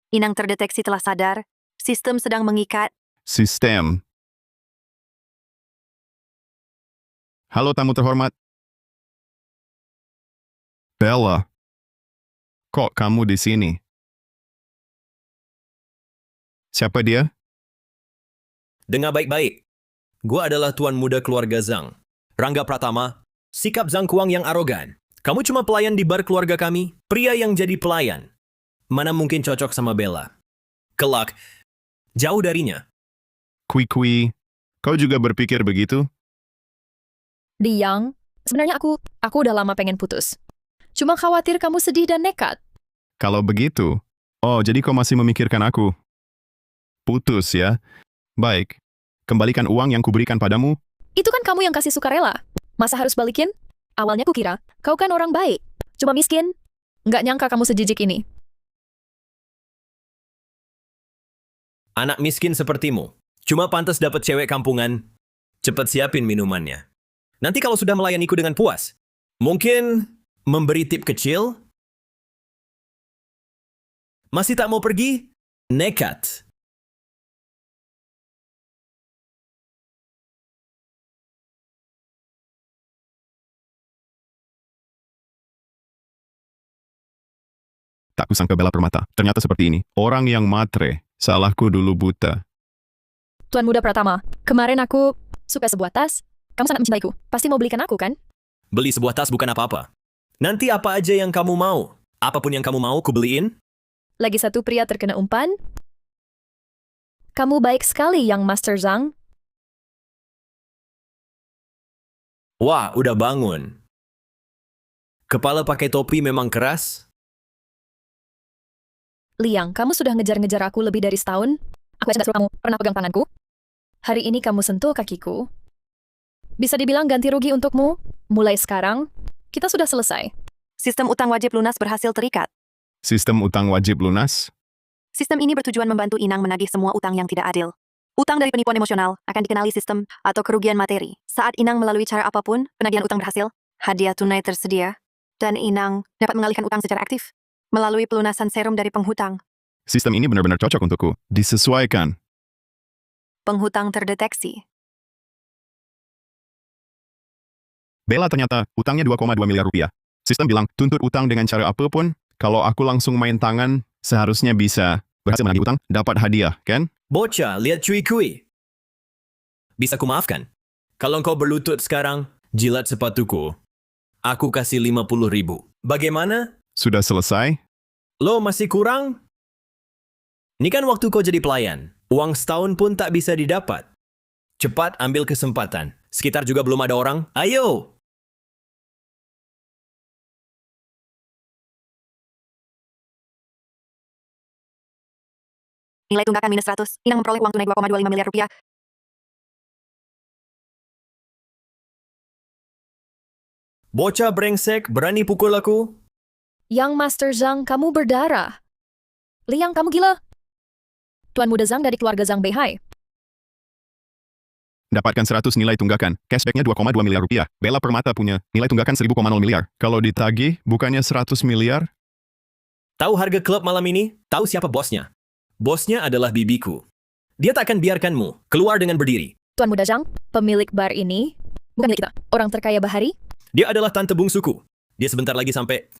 Inang terdeteksi telah sadar. Sistem sedang mengikat. Sistem. Halo tamu terhormat. Bella. Kok kamu di sini? Siapa dia? Dengar baik-baik. Gua adalah tuan muda keluarga Zhang. Rangga Pratama, sikap Zhang Kuang yang arogan. Kamu cuma pelayan di bar keluarga kami, pria yang jadi pelayan. Mana mungkin cocok sama Bella? Kelak, jauh darinya. Kui, kau juga berpikir begitu? Yang, sebenarnya aku udah lama pengen putus. Cuma khawatir kamu sedih dan nekat. Kalau begitu, oh jadi kau masih memikirkan aku. Putus ya? Baik, kembalikan uang yang kuberikan padamu. Itu kan kamu yang kasih sukarela. Masa harus balikin? Awalnya kukira, kau kan orang baik. Cuma miskin. Nggak nyangka kamu sejijik ini. Anak miskin sepertimu, cuma pantas dapat cewek kampungan. Cepat siapin minumannya. Nanti kalau sudah melayaniku dengan puas, mungkin memberi tip kecil? Masih tak mau pergi? Nekat. Tak kusangka Bella Permata. Ternyata seperti ini. Orang yang matre. Salahku dulu buta. Tuan Muda Pratama, kemarin aku suka sebuah tas. Kamu sangat mencintaiku. Pasti mau belikan aku, kan? Beli sebuah tas bukan apa-apa. Nanti apa aja yang kamu mau. Apapun yang kamu mau, kubeliin. Lagi satu pria terkena umpan. Kamu baik sekali, Yang Master Zhang. Wah, udah bangun. Kepala pakai topi memang keras. Liang, kamu sudah ngejar-ngejar aku lebih dari setahun. Aku aja gak suruh kamu pernah pegang tanganku. Hari ini kamu sentuh kakiku. Bisa dibilang ganti rugi untukmu. Mulai sekarang, kita sudah selesai. Sistem utang wajib lunas berhasil terikat. Sistem utang wajib lunas? Sistem ini bertujuan membantu Inang menagih semua utang yang tidak adil. Utang dari penipuan emosional akan dikenali sistem atau kerugian materi. Saat Inang melalui cara apapun, penagihan utang berhasil, hadiah tunai tersedia, dan Inang dapat mengalihkan utang secara aktif melalui pelunasan serum dari penghutang. Sistem ini benar-benar cocok untukku. Disesuaikan. Penghutang terdeteksi. Bella ternyata utangnya 2,2 miliar rupiah. Sistem bilang tuntut utang dengan cara apapun. Kalau aku langsung main tangan, seharusnya bisa berhasil menagih utang, dapat hadiah, kan? Bocah, lihat cuy-cuy. Bisa kumaafkan. Kalau engkau berlutut sekarang, jilat sepatuku. Aku kasih 50.000. Bagaimana? Sudah selesai? Lo masih kurang? Ini kan waktu kau jadi pelayan. Uang setahun pun tak bisa didapat. Cepat ambil kesempatan. Sekitar juga belum ada orang. Ayo! Nilai tunggakan minus 100. Inang memperoleh uang tunai 2,25 miliar rupiah. Bocah brengsek, berani pukul aku? Yang Master Zhang, kamu berdarah. Liang, kamu gila. Tuan Muda Zhang dari keluarga Zhang Beihai. Dapatkan 100 nilai tunggakan. Cashbacknya 2,2 miliar rupiah. Bella Permata punya nilai tunggakan 1.000,0 miliar. Kalau ditagih, bukannya 100 miliar? Tahu harga klub malam ini? Tahu siapa bosnya? Bosnya adalah bibiku. Dia tak akan biarkanmu keluar dengan berdiri. Tuan Muda Zhang, pemilik bar ini, bukan milik kita. Orang terkaya Bahari. Dia adalah tante bungsuku. Dia sebentar lagi sampai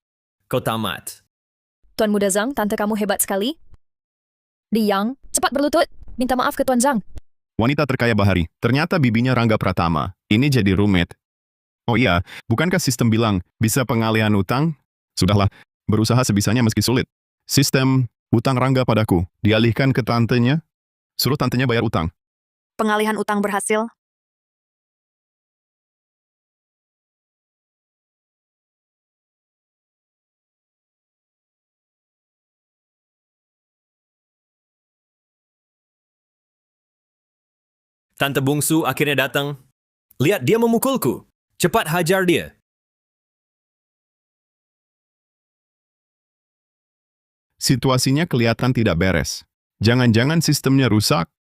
kau tamat. Tuan Muda Zhang, tante kamu hebat sekali. Liang, cepat berlutut. Minta maaf ke Tuan Zhang. Wanita terkaya Bahari. Ternyata bibinya Rangga Pratama. Ini jadi rumit. Oh iya, bukankah sistem bilang bisa pengalihan utang? Sudahlah, berusaha sebisanya meski sulit. Sistem utang Rangga padaku. Dialihkan ke tantenya. Suruh tantenya bayar utang. Pengalihan utang berhasil. Tante bungsu akhirnya datang. Lihat, dia memukulku. Cepat hajar dia. Situasinya kelihatan tidak beres. Jangan-jangan sistemnya rusak?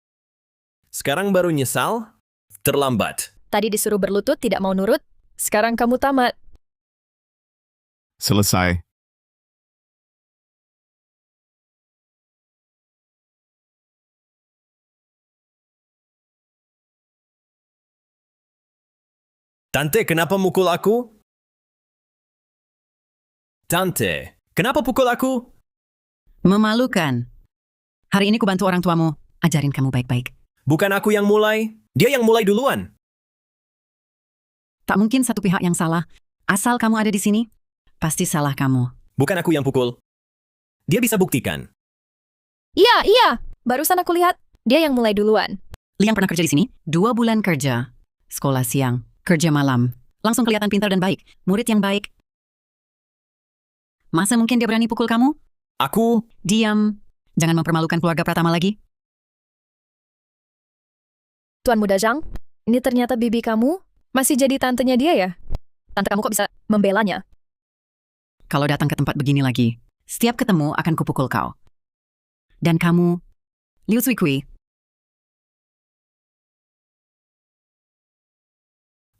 Sekarang baru nyesal? Terlambat. Tadi disuruh berlutut, tidak mau nurut. Sekarang kamu tamat. Selesai. Tante, kenapa mukul aku? Tante, kenapa pukul aku? Memalukan. Hari ini kubantu orang tuamu. Ajarin kamu baik-baik. Bukan aku yang mulai. Dia yang mulai duluan. Tak mungkin satu pihak yang salah. Asal kamu ada di sini, pasti salah kamu. Bukan aku yang pukul. Dia bisa buktikan. Iya. Barusan aku lihat, dia yang mulai duluan. Liang pernah kerja di sini? 2 bulan kerja. Sekolah siang, kerja malam. Langsung kelihatan pintar dan baik. Murid yang baik. Masa mungkin dia berani pukul kamu? Aku, Diam. Jangan mempermalukan keluarga Pratama lagi. Tuan Muda Zhang, ini ternyata bibi kamu masih jadi tantenya dia ya? Tante kamu kok bisa membelanya? Kalau datang ke tempat begini lagi, setiap ketemu akan kupukul kau. Dan kamu, Liu Suikui,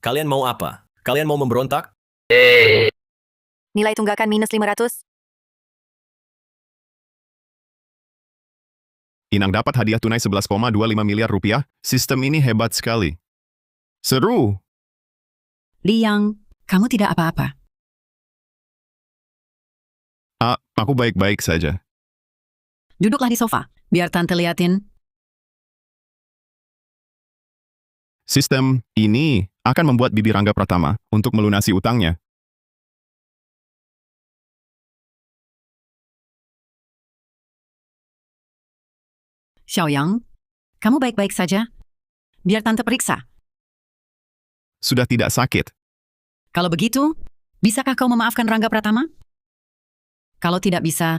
kalian mau apa? Kalian mau memberontak? Nilai tunggakan minus 500. Inang dapat hadiah tunai 11,25 miliar rupiah. Sistem ini hebat sekali. Seru! Liang, kamu tidak apa-apa. Aku baik-baik saja. Duduklah di sofa, biar tante liatin. Sistem ini akan membuat bibi Rangga Pratama untuk melunasi utangnya. Xiaoyang, kamu baik-baik saja? Biar tante periksa. Sudah tidak sakit. Kalau begitu, bisakah kau memaafkan Rangga Pratama? Kalau tidak bisa,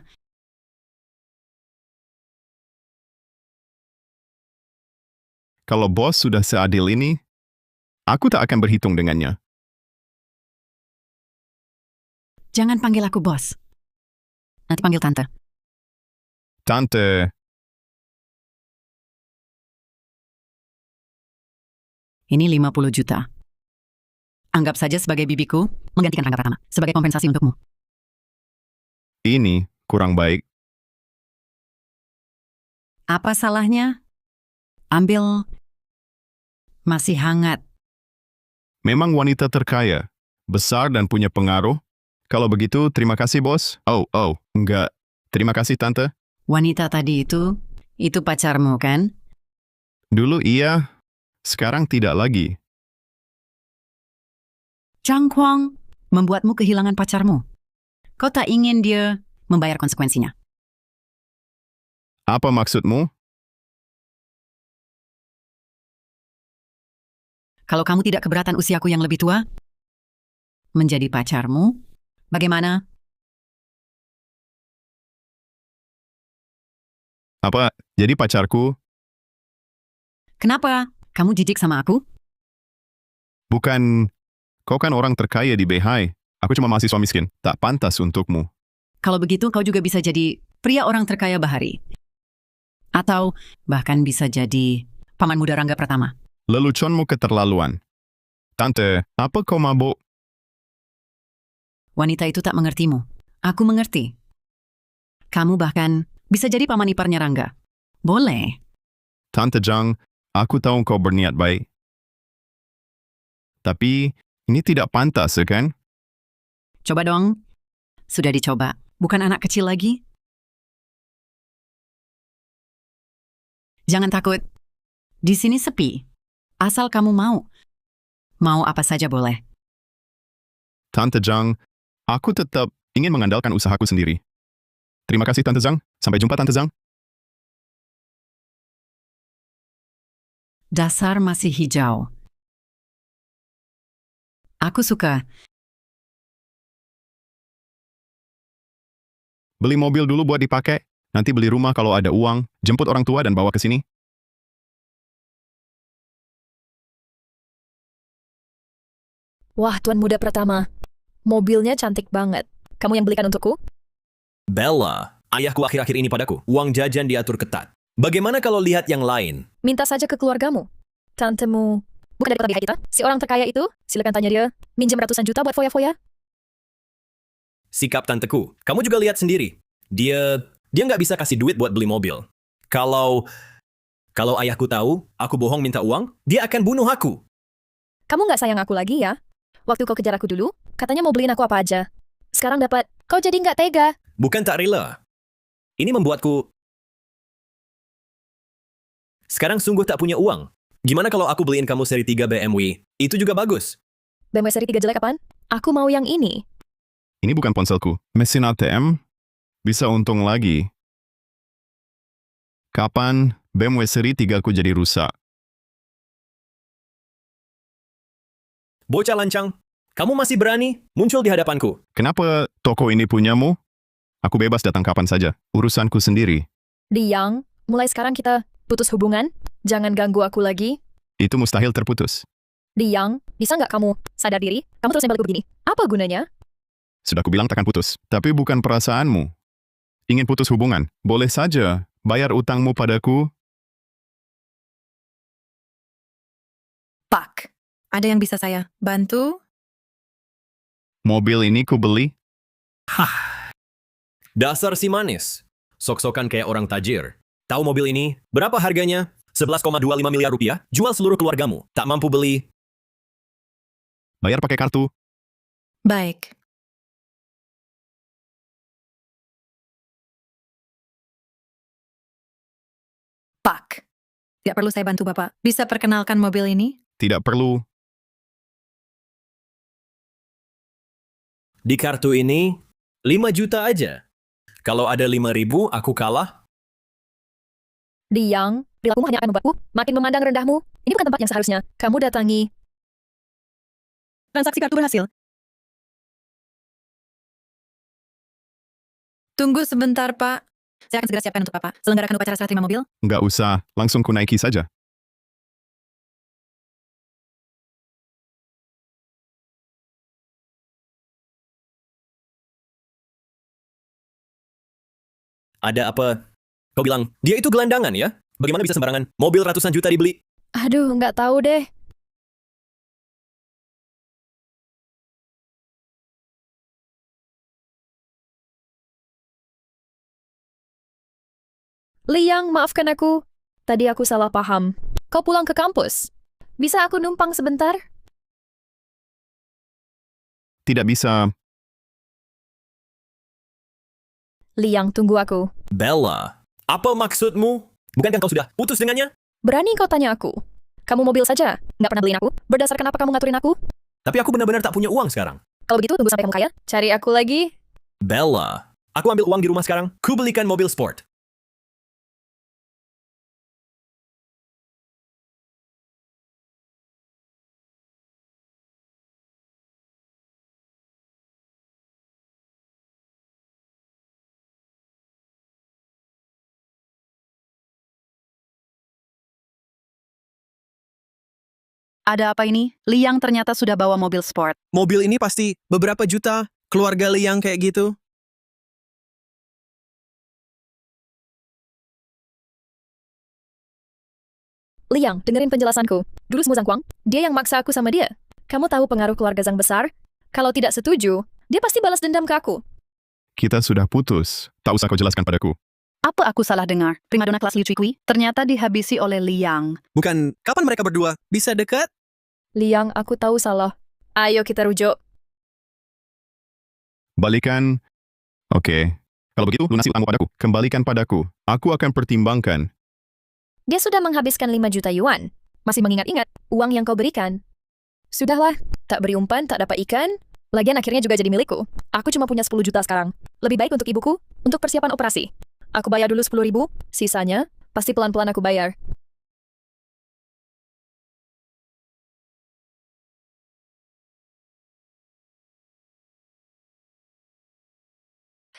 Kalau bos sudah seadil ini, aku tak akan berhitung dengannya. jangan panggil aku bos. Nanti panggil tante. Tante, Ini 50 juta. Anggap saja sebagai bibiku menggantikan Rangga Pratama sebagai kompensasi untukmu. ini kurang baik. Apa salahnya? Ambil. Masih hangat. Memang wanita terkaya, besar dan punya pengaruh. Kalau begitu, terima kasih bos. Enggak. Terima kasih tante. Wanita tadi itu pacarmu kan? Dulu iya, sekarang tidak lagi. Zhang Kuang membuatmu kehilangan pacarmu. Kau tak ingin dia membayar konsekuensinya. Apa maksudmu? Kalau kamu tidak keberatan usiaku yang lebih tua, menjadi pacarmu, bagaimana? Apa, jadi pacarku? Kenapa? Kamu jijik sama aku? Bukan, kau kan orang terkaya di Beihai. Aku cuma mahasiswa miskin, tak pantas untukmu. Kalau begitu kau juga bisa jadi pria orang terkaya Bahari. Atau bahkan bisa jadi paman muda Rangga Pratama. Leluconmu keterlaluan. Tante, apa kau mabuk? Wanita itu tak mengertimu. Aku mengerti. Kamu bahkan bisa jadi paman iparnya Rangga. Boleh. Tante Zhang, aku tahu kau berniat baik. Tapi, ini tidak pantas, kan? Coba dong. Sudah dicoba. Bukan anak kecil lagi. Jangan takut. Di sini sepi. Asal kamu mau. Mau apa saja boleh. Tante Zhang, aku tetap ingin mengandalkan usahaku sendiri. Terima kasih Tante Zhang. Sampai jumpa Tante Zhang. Dasar masih hijau. Aku suka. Beli mobil dulu buat dipakai. Nanti beli rumah kalau ada uang. Jemput orang tua dan bawa ke sini. Wah, Tuan Muda Pratama. Mobilnya cantik banget. Kamu yang belikan untukku? Bella, ayahku akhir-akhir ini padaku. Uang jajan diatur ketat. Bagaimana kalau lihat yang lain? Minta saja ke keluargamu. Tantemu. Bukan dari kota BI kita? Si orang terkaya itu? Silakan tanya dia. Minjem ratusan juta buat foya-foya? Sikap tanteku. Kamu juga lihat sendiri. Dia nggak bisa kasih duit buat beli mobil. Kalau ayahku tahu aku bohong minta uang, dia akan bunuh aku. Kamu nggak sayang aku lagi ya? Waktu kau kejar aku dulu, katanya mau beliin aku apa aja. Sekarang dapat, kau jadi nggak tega. Bukan tak rela. Ini membuatku... Sekarang sungguh tak punya uang. Gimana kalau aku beliin kamu seri 3 BMW? Itu juga bagus. BMW seri 3 jelek apaan? Aku mau yang ini. Ini bukan ponselku. Mesin ATM bisa untung lagi. Kapan BMW seri 3 ku jadi rusak? Bocah lancang, kamu masih berani muncul di hadapanku. Kenapa toko ini punyamu? Aku bebas datang kapan saja. Urusanku sendiri. Liang, mulai sekarang kita putus hubungan. Jangan ganggu aku lagi. Itu mustahil terputus. Liang, bisa nggak kamu sadar diri? Kamu terus nembel aku begini. Apa gunanya? Sudah kubilang takkan putus. Tapi bukan perasaanmu. Ingin putus hubungan? Boleh saja. Bayar utangmu padaku. Pak, ada yang bisa saya bantu? Mobil ini ku beli. Dasar si manis. Sok-sokan kayak orang tajir. Tahu mobil ini? Berapa harganya? 11,25 miliar rupiah. Jual seluruh keluargamu. Tak mampu beli. Bayar pakai kartu. Baik. Pak, tidak perlu saya bantu Bapak. Bisa perkenalkan mobil ini? Tidak perlu. Di kartu ini, 5 juta aja. Kalau ada 5.000, aku kalah. Liang, perilakumu hanya akan membuatku makin memandang rendahmu. Ini bukan tempat yang seharusnya kamu datangi. Transaksi kartu berhasil. Tunggu sebentar, Pak. Saya akan segera siapkan untuk Bapak. Selenggarakan upacara serah terima mobil. Nggak usah. Langsung ku naiki saja. Ada apa? Kau bilang, dia itu gelandangan ya? Bagaimana bisa sembarangan? Mobil ratusan juta dibeli. Aduh, nggak tahu deh. Liang, maafkan aku. Tadi aku salah paham. Kau pulang ke kampus. Bisa aku numpang sebentar? Tidak bisa. Liang, tunggu aku. Bella, apa maksudmu? Bukankah kau sudah putus dengannya? Berani kau tanya aku? Kamu mobil saja, nggak pernah beliin aku? Berdasarkan apa kamu ngaturin aku? Tapi aku benar-benar tak punya uang sekarang. Kalau begitu, tunggu sampai kamu kaya. Cari aku lagi. Bella, aku ambil uang di rumah sekarang. Ku belikan mobil sport. Ada apa ini? Liang ternyata sudah bawa mobil sport. Mobil ini pasti beberapa juta, keluarga Liang kayak gitu. Liang, dengerin penjelasanku. Dulu Smu Zhang Kuang, dia yang maksa aku sama dia. Kamu tahu pengaruh keluarga Zhang besar? Kalau tidak setuju, dia pasti balas dendam ke aku. Kita sudah putus. Tak usah kau jelaskan padaku. Apa aku salah dengar? Primadona kelas Liu Chikui ternyata dihabisi oleh Liang. Bukan, kapan mereka berdua bisa dekat? Liang, aku tahu salah. Ayo kita rujuk. Balikan. Oke. Kalau begitu, lunasi utangmu padaku. Kembalikan padaku. Aku akan pertimbangkan. Dia sudah menghabiskan 5 juta yuan. Masih mengingat-ingat uang yang kau berikan. Sudahlah, tak beri umpan, tak dapat ikan. Lagian akhirnya juga jadi milikku. Aku cuma punya 10 juta sekarang. Lebih baik untuk ibuku, untuk persiapan operasi. Aku bayar dulu 10.000, sisanya pasti pelan-pelan aku bayar.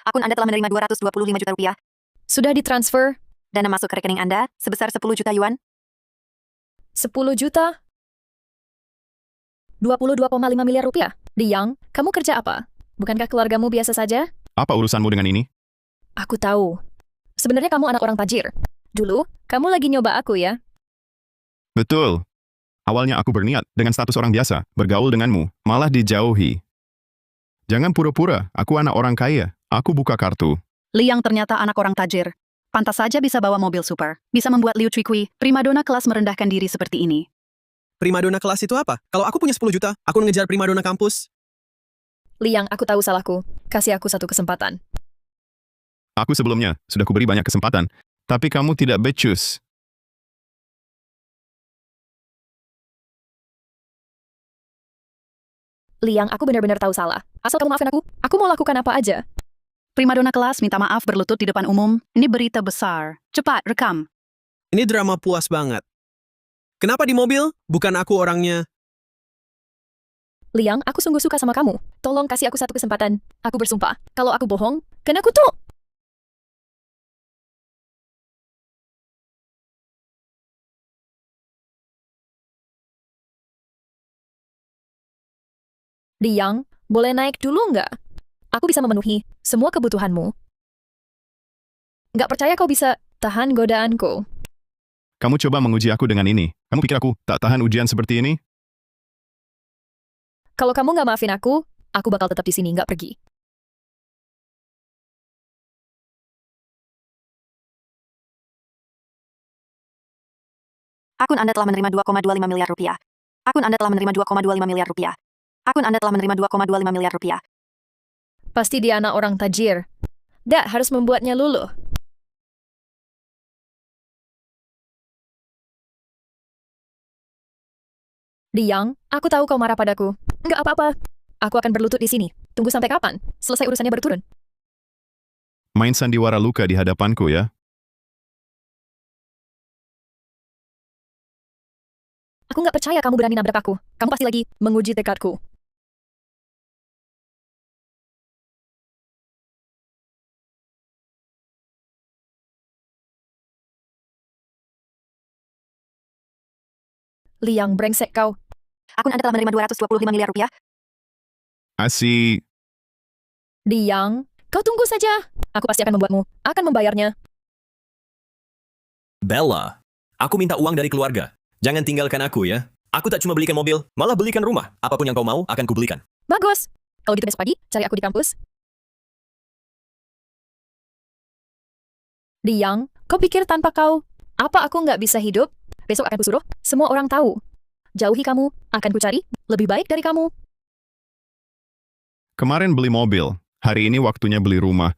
Akun Anda telah menerima 225 juta rupiah. Sudah ditransfer Dana masuk ke rekening Anda sebesar 10 juta yuan. 10 juta? 22,5 miliar rupiah. Liang, kamu kerja apa? Bukankah keluargamu biasa saja? Apa urusanmu dengan ini? Aku tahu. Sebenarnya kamu anak orang tajir. Dulu, kamu lagi nyoba aku ya? Betul. Awalnya aku berniat dengan status orang biasa, bergaul denganmu, malah dijauhi. Jangan pura-pura, aku anak orang kaya. Aku buka kartu. Liang ternyata anak orang tajir. Pantas saja bisa bawa mobil super. Bisa membuat Liu Chikui, primadona kelas merendahkan diri seperti ini. primadona kelas itu apa? Kalau aku punya 10 juta, aku ngejar primadona kampus. Liang, aku tahu salahku. Kasih aku satu kesempatan. Aku sebelumnya sudah kuberi banyak kesempatan, tapi kamu tidak becus. Liang, aku benar-benar tahu salah. Asal kamu maafin aku mau lakukan apa aja. Primadona kelas minta maaf berlutut di depan umum. Ini berita besar. Cepat, rekam. Ini drama puas banget. Kenapa di mobil? Bukan aku orangnya. Liang, aku sungguh suka sama kamu. Tolong kasih aku satu kesempatan. Aku bersumpah, kalau aku bohong, kena kutuk. Liang, boleh naik dulu nggak? Aku bisa memenuhi semua kebutuhanmu. Nggak percaya kau bisa tahan godaanku. Kamu coba menguji aku dengan ini. Kamu pikir aku tak tahan ujian seperti ini? Kalau kamu nggak maafin aku bakal tetap di sini, nggak pergi. Akun Anda telah menerima 2,25 miliar rupiah. Akun Anda telah menerima 2,25 miliar rupiah. Akun Anda telah menerima 2,25 miliar rupiah. Pasti dia anak orang tajir. Dak harus membuatnya luluh. Liang, aku tahu kau marah padaku. Nggak apa-apa. Aku akan berlutut di sini. Tunggu sampai kapan? Selesai urusannya baru turun. Main sandiwara luka di hadapanku ya. Aku nggak percaya kamu berani nabrak aku. Kamu pasti lagi menguji tekadku. Liang, brengsek kau. Akun Anda telah menerima 225 miliar rupiah. Asik. Liang, kau tunggu saja. Aku pasti akan membuatmu. Akan membayarnya. Bella, aku minta uang dari keluarga. Jangan tinggalkan aku ya. Aku tak cuma belikan mobil, malah belikan rumah. Apapun yang kau mau, akan kubelikan. Bagus. Kalau gitu besok pagi, cari aku di kampus. Liang, kau pikir tanpa kau, apa aku nggak bisa hidup? Besok akan kusuruh, semua orang tahu. Jauhi kamu, akan kucari, lebih baik dari kamu. Kemarin beli mobil, hari ini waktunya beli rumah.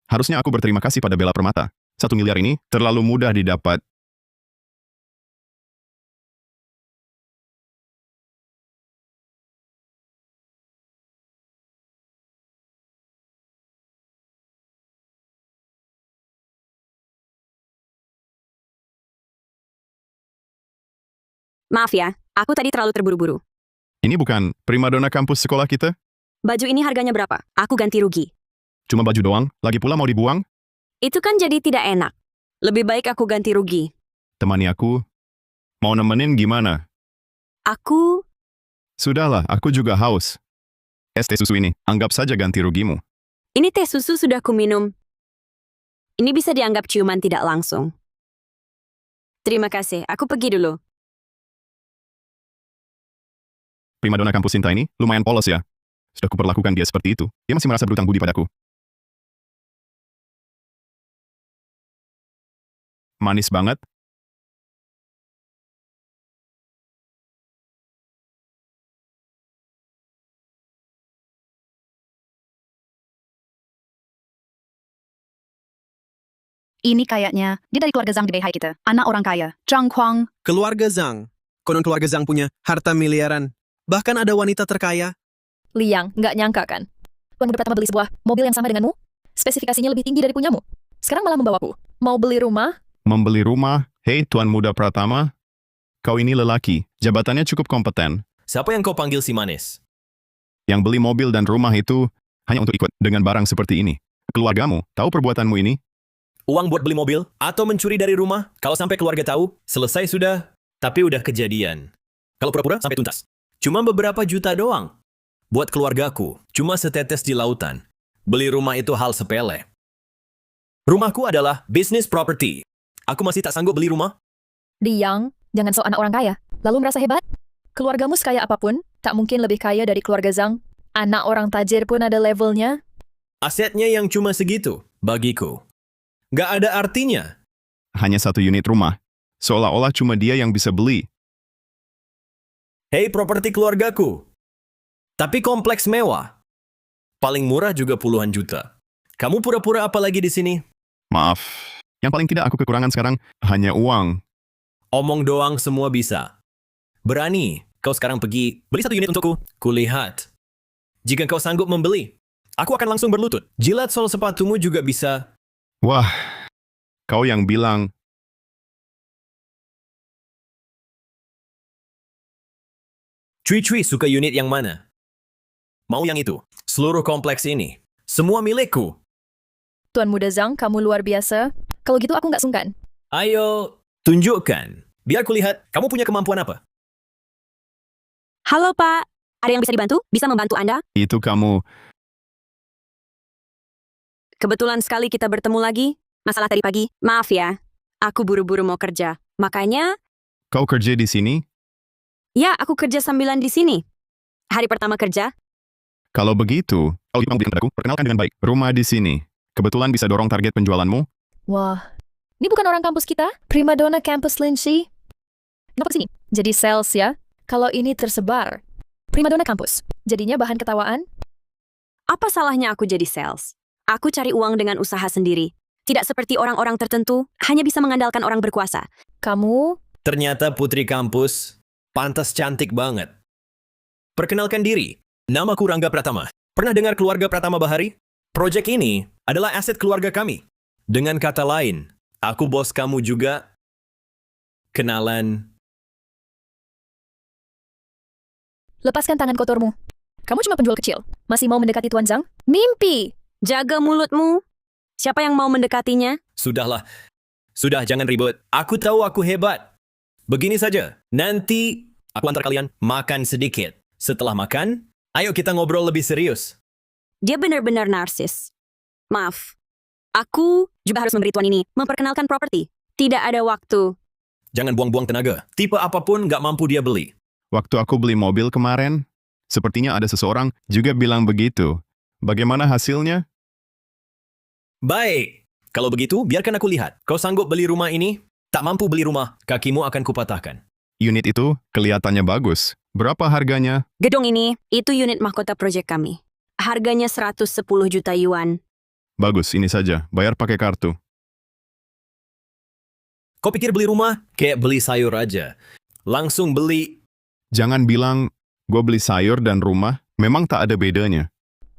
Harusnya aku berterima kasih pada Bella Permata. 1 miliar ini terlalu mudah didapat. Maaf ya, aku tadi terlalu terburu-buru. Ini bukan primadona kampus sekolah kita? Baju ini harganya berapa? Aku ganti rugi. Cuma baju doang, lagi pula mau dibuang? Itu kan jadi tidak enak. Lebih baik aku ganti rugi. Temani aku. Mau nemenin gimana? Aku... Sudahlah, aku juga haus. Es teh susu ini, anggap saja ganti rugimu. Ini teh susu sudah kuminum. Ini bisa dianggap ciuman tidak langsung. Terima kasih, aku pergi dulu. Primadona kampus Sinta ini lumayan polos ya. Sudah kuperlakukan dia seperti itu. Dia masih merasa berutang budi padaku. Manis banget. Ini kayaknya, dia dari keluarga Zhang di Beihai kita. Anak orang kaya. Zhang Kuang. Keluarga Zhang. Konon keluarga Zhang punya harta miliaran. Bahkan ada wanita terkaya. Liang, nggak nyangka kan? Tuan Muda Pratama beli sebuah mobil yang sama denganmu? Spesifikasinya lebih tinggi dari punyamu. Sekarang malah membawaku. Mau beli rumah? Membeli rumah. Hei, Tuan Muda Pratama. Kau ini lelaki. Jabatannya cukup kompeten. Siapa yang kau panggil si manis? Yang beli mobil dan rumah itu hanya untuk ikut dengan barang seperti ini. Keluargamu tahu perbuatanmu ini? Uang buat beli mobil? Atau mencuri dari rumah? Kalau sampai keluarga tahu, selesai sudah. Tapi udah kejadian. Kalau pura-pura, sampai tuntas. Cuma beberapa juta doang. Buat keluargaku, cuma setetes di lautan. Beli rumah itu hal sepele. Rumahku adalah business property. Aku masih tak sanggup beli rumah. Liang, jangan sok anak orang kaya. Lalu merasa hebat? Keluargamu sekaya apapun, tak mungkin lebih kaya dari keluarga Zhang. Anak orang tajir pun ada levelnya. Asetnya yang cuma segitu, bagiku. Nggak ada artinya. Hanya 1 unit rumah. Seolah-olah cuma dia yang bisa beli. Hei properti keluargaku. Tapi kompleks mewah. Paling murah juga puluhan juta. Kamu pura-pura apa lagi di sini? Maaf. Yang paling tidak aku kekurangan sekarang hanya uang. Omong doang semua bisa. Berani, kau sekarang pergi beli 1 unit untukku. Kulihat. Jika kau sanggup membeli, aku akan langsung berlutut. Jilat sol sepatumu juga bisa. Wah, kau yang bilang. Cui-cui suka unit yang mana? Mau yang itu. Seluruh kompleks ini. Semua milikku. Tuan Muda Zhang, kamu luar biasa. Kalau gitu aku nggak sungkan. Ayo, tunjukkan. Biar kulihat kamu punya kemampuan apa. Halo Pak, ada yang bisa dibantu? Bisa membantu Anda? Itu kamu. Kebetulan sekali kita bertemu lagi. Masalah tadi pagi. Maaf ya, aku buru-buru mau kerja. Makanya, Kau kerja di sini? ya aku kerja sambilan di sini. Hari pertama kerja, Kalau begitu, kalau mau berikan padaku, perkenalkan dengan baik. Rumah di sini. Kebetulan bisa dorong target penjualanmu? Wah, ini bukan orang kampus kita? Primadona Campus Lindsay. Kenapa sini? Jadi sales ya? Kalau ini tersebar. Primadona Campus. Jadinya bahan ketawaan? apa salahnya aku jadi sales? Aku cari uang dengan usaha sendiri. Tidak seperti orang-orang tertentu, hanya bisa mengandalkan orang berkuasa. Kamu? Ternyata putri kampus. Pantas cantik banget. Perkenalkan diri. Namaku Rangga Pratama. Pernah dengar keluarga Pratama Bahari? Proyek ini adalah aset keluarga kami. Dengan kata lain, aku bos kamu juga. Kenalan. Lepaskan tangan kotormu. Kamu cuma penjual kecil. Masih mau mendekati Tuan Zhang? Mimpi! Jaga mulutmu. Siapa yang mau mendekatinya? Sudahlah. Sudah, jangan ribut. Aku tahu aku hebat. Begini saja. Nanti aku antar kalian makan sedikit. Setelah makan, ayo kita ngobrol lebih serius. Dia benar-benar narsis. Maaf. Aku juga harus memberi tuan ini memperkenalkan properti. Tidak ada waktu. Jangan buang-buang tenaga. Tipe apapun nggak mampu dia beli. Waktu aku beli mobil kemarin, sepertinya ada seseorang juga bilang begitu. Bagaimana hasilnya? Baik. Kalau begitu, biarkan aku lihat. Kau sanggup beli rumah ini? Tak mampu beli rumah, kakimu akan kupatahkan. Unit itu kelihatannya bagus. Berapa harganya? Gedung ini, itu unit mahkota proyek kami. Harganya 110 juta yuan. Bagus, ini saja. Bayar pakai kartu. Kau pikir beli rumah? Kayak beli sayur aja. Langsung beli. Jangan bilang, gue beli sayur dan rumah, memang tak ada bedanya.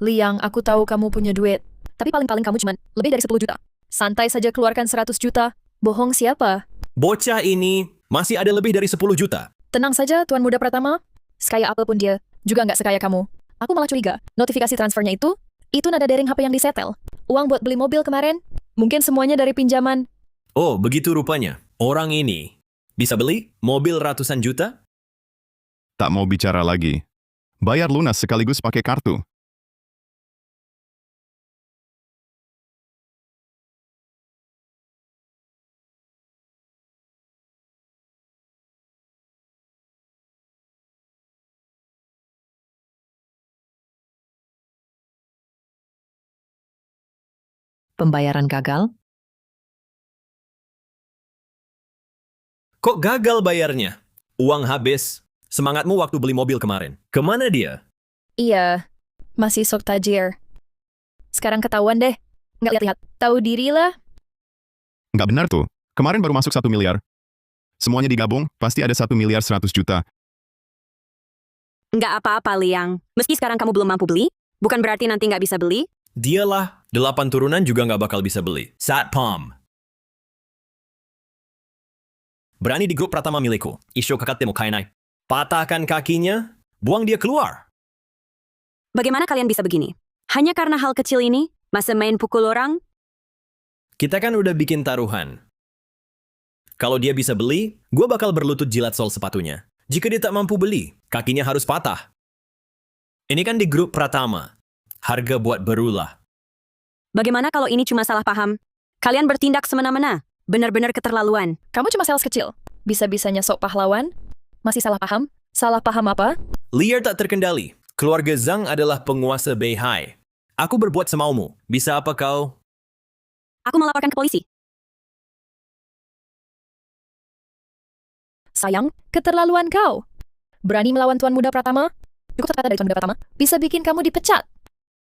Liang, aku tahu kamu punya duit. Tapi paling-paling kamu cuma lebih dari 10 juta. Santai saja keluarkan 100 juta. Bohong siapa? Bocah ini masih ada lebih dari 10 juta. Tenang saja, Tuan Muda Pratama. Sekaya apapun dia, juga nggak sekaya kamu. Aku malah curiga, notifikasi transfernya itu nada dering HP yang disetel. Uang buat beli mobil kemarin, mungkin semuanya dari pinjaman. Oh, begitu rupanya. Orang ini bisa beli mobil ratusan juta? Tak mau bicara lagi. Bayar lunas sekaligus pakai kartu. Pembayaran gagal? Kok gagal bayarnya? Uang habis. Semangatmu waktu beli mobil kemarin. Kemana dia? Iya, masih sok tajir. Sekarang ketahuan deh. Nggak lihat-lihat. Tahu diri lah. Nggak benar tuh. Kemarin baru masuk 1 miliar. Semuanya digabung, pasti ada 1 miliar 100 juta. Nggak apa-apa, Liang. Meski sekarang kamu belum mampu beli, bukan berarti nanti nggak bisa beli. Dialah, 8 turunan juga nggak bakal bisa beli. Satpam. Berani di grup Pratama milikku. Isyo kakak temo kainai. Patahkan kakinya, buang dia keluar. Bagaimana kalian bisa begini? Hanya karena hal kecil ini, masa main pukul orang? Kita kan udah bikin taruhan. Kalau dia bisa beli, gue bakal berlutut jilat sol sepatunya. Jika dia tak mampu beli, kakinya harus patah. Ini kan di grup Pratama. Harga buat berulah. Bagaimana kalau ini cuma salah paham? Kalian bertindak semena-mena. Benar-benar keterlaluan. Kamu cuma sales kecil. Bisa-bisanya sok pahlawan. Masih salah paham? Salah paham apa? Liar tak terkendali. Keluarga Zhang adalah penguasa Beihai. Aku berbuat semaumu. Bisa apa kau? Aku melaporkan ke polisi. Sayang, keterlaluan kau. Berani melawan Tuan Muda Pratama? Cukup satu kata dari Tuan Muda Pratama, bisa bikin kamu dipecat.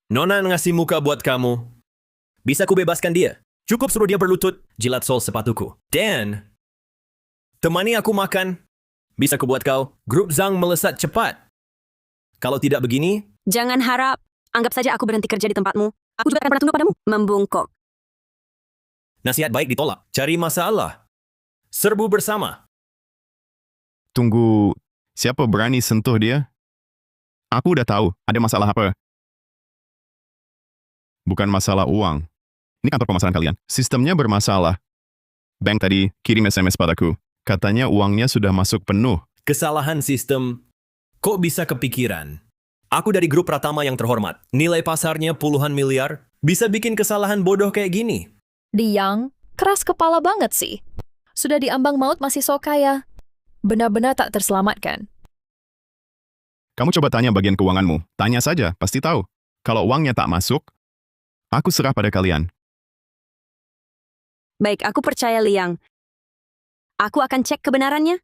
Nona ngasih muka buat kamu. Bisa ku bebaskan dia. Cukup suruh dia berlutut, jilat sol sepatuku. Dan, temani aku makan. Bisa ku buat kau, grup Zhang melesat cepat. Kalau tidak begini, Jangan harap. Anggap saja aku berhenti kerja di tempatmu. Aku juga akan pernah tunduk padamu. Membungkuk. nasihat baik ditolak. Cari masalah. Serbu bersama. Tunggu, siapa berani sentuh dia? Aku udah tahu, ada masalah apa. Bukan masalah uang. Ini kantor pemasaran kalian. Sistemnya bermasalah. Bank tadi kirim SMS padaku. Katanya uangnya sudah masuk penuh. Kesalahan sistem. Kok bisa kepikiran? Aku dari grup Pratama yang terhormat. Nilai pasarnya puluhan miliar. Bisa bikin kesalahan bodoh kayak gini. Liang, keras kepala banget sih. Sudah diambang maut masih sok kaya. Benar-benar tak terselamatkan. Kamu coba tanya bagian keuanganmu. Tanya saja, pasti tahu. Kalau uangnya tak masuk, aku serah pada kalian. Baik, aku percaya Liang. Aku akan cek kebenarannya.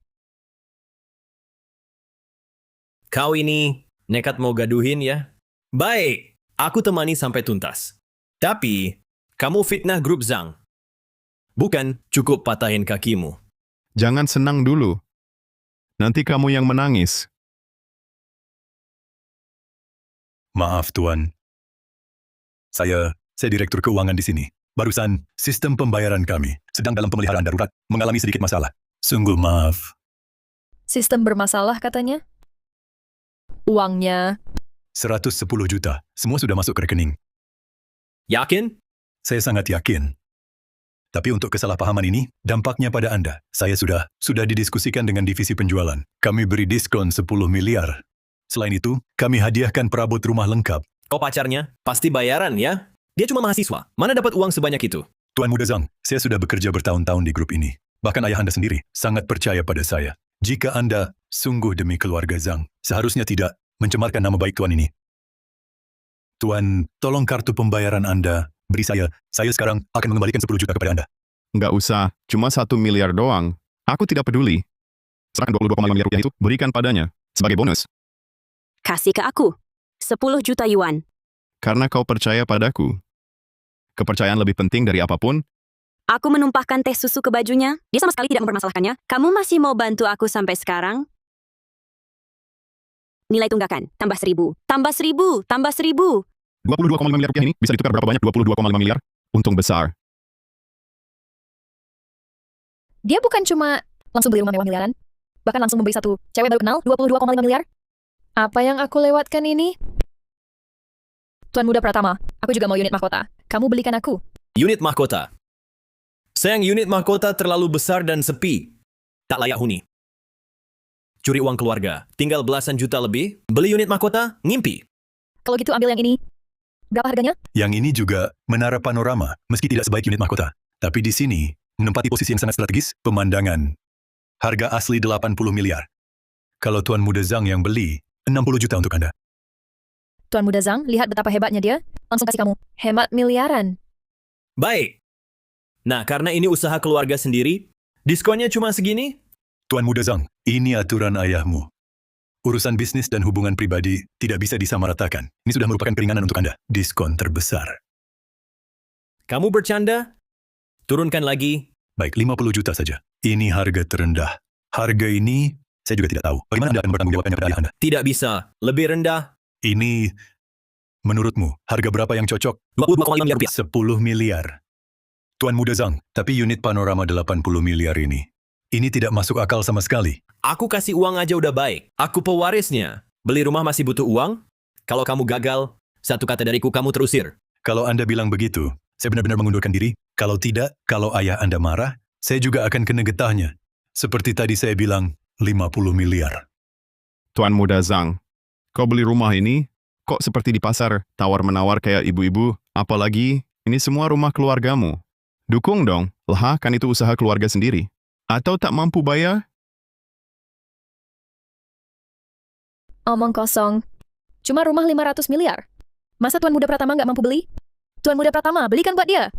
Kau ini nekat mau gaduhin ya? Baik, aku temani sampai tuntas. Tapi, kamu fitnah grup Zhang. Bukan cukup patahin kakimu. Jangan senang dulu. Nanti kamu yang menangis. Maaf, Tuan. Saya direktur keuangan di sini. Barusan, sistem pembayaran kami sedang dalam pemeliharaan darurat mengalami sedikit masalah. Sungguh maaf. Sistem bermasalah katanya. Uangnya 110 juta, semua sudah masuk ke rekening. Yakin? Saya sangat yakin. Tapi untuk kesalahpahaman ini, dampaknya pada Anda. Saya sudah didiskusikan dengan divisi penjualan. Kami beri diskon 10 miliar. Selain itu, kami hadiahkan perabot rumah lengkap. Kau pacarnya? Pasti bayaran ya? Dia cuma mahasiswa. Mana dapat uang sebanyak itu? Tuan Muda Zhang, saya sudah bekerja bertahun-tahun di grup ini. Bahkan ayah Anda sendiri sangat percaya pada saya. Jika Anda sungguh demi keluarga Zhang, seharusnya tidak mencemarkan nama baik Tuan ini. Tuan, tolong kartu pembayaran Anda beri saya. Saya sekarang akan mengembalikan 10 juta kepada Anda. Nggak usah, cuma 1 miliar doang. Aku tidak peduli. Serahkan 22,5 miliar rupiah itu, berikan padanya. Sebagai bonus. Kasih ke aku. 10 juta yuan. Karena kau percaya padaku. Kepercayaan lebih penting dari apapun. Aku menumpahkan teh susu ke bajunya. Dia sama sekali tidak mempermasalahkannya. Kamu masih mau bantu aku sampai sekarang? Nilai tunggakan. Tambah 1.000. Tambah 1.000. Tambah 1.000. 22,5 miliar rupiah ini bisa ditukar berapa banyak? 22,5 miliar. Untung besar. dia bukan cuma langsung beli rumah mewah miliaran, bahkan langsung membeli satu cewek baru kenal 22,5 miliar. Apa yang aku lewatkan ini? Tuan Muda Pratama, aku juga mau unit mahkota. Kamu belikan aku. Unit mahkota. Sayang, unit mahkota terlalu besar dan sepi. Tak layak huni. Curi uang keluarga. Tinggal belasan juta lebih. Beli unit mahkota, ngimpi. Kalau gitu ambil yang ini. Berapa harganya? Yang ini juga menara panorama, meski tidak sebaik unit mahkota. Tapi di sini, menempati posisi yang sangat strategis, pemandangan. Harga asli 80 miliar. Kalau Tuan Muda Zhang yang beli, 60 juta untuk Anda. Tuan Muda Zhang, lihat betapa hebatnya dia. Langsung kasih kamu. Hemat miliaran. Baik. Nah, karena ini usaha keluarga sendiri, diskonnya cuma segini? Tuan Muda Zhang, ini aturan ayahmu. Urusan bisnis dan hubungan pribadi tidak bisa disamaratakan. Ini sudah merupakan keringanan untuk Anda. Diskon terbesar. Kamu bercanda? Turunkan lagi. Baik, 50 juta saja. Ini harga terendah. Harga ini, saya juga tidak tahu. Bagaimana Anda akan bertanggung jawabnya pada ayah Anda? Tidak bisa. Lebih rendah. Ini, menurutmu, harga berapa yang cocok? 22,5 miliar rupiah. 10 miliar. Tuan Muda Zhang, tapi unit panorama 80 miliar ini tidak masuk akal sama sekali. Aku kasih uang aja udah baik. Aku pewarisnya. Beli rumah masih butuh uang? Kalau kamu gagal, satu kata dariku kamu terusir. Kalau Anda bilang begitu, saya benar-benar mengundurkan diri. Kalau tidak, kalau ayah Anda marah, saya juga akan kena getahnya. Seperti tadi saya bilang, 50 miliar. Tuan Muda Zhang, kau beli rumah ini, kok seperti di pasar, tawar-menawar kayak ibu-ibu, apalagi ini semua rumah keluargamu. Dukung dong, lah kan itu usaha keluarga sendiri. Atau tak mampu bayar? Omong kosong. Cuma rumah 500 miliar. Masa Tuan Muda Pratama nggak mampu beli? Tuan Muda Pratama, belikan buat dia.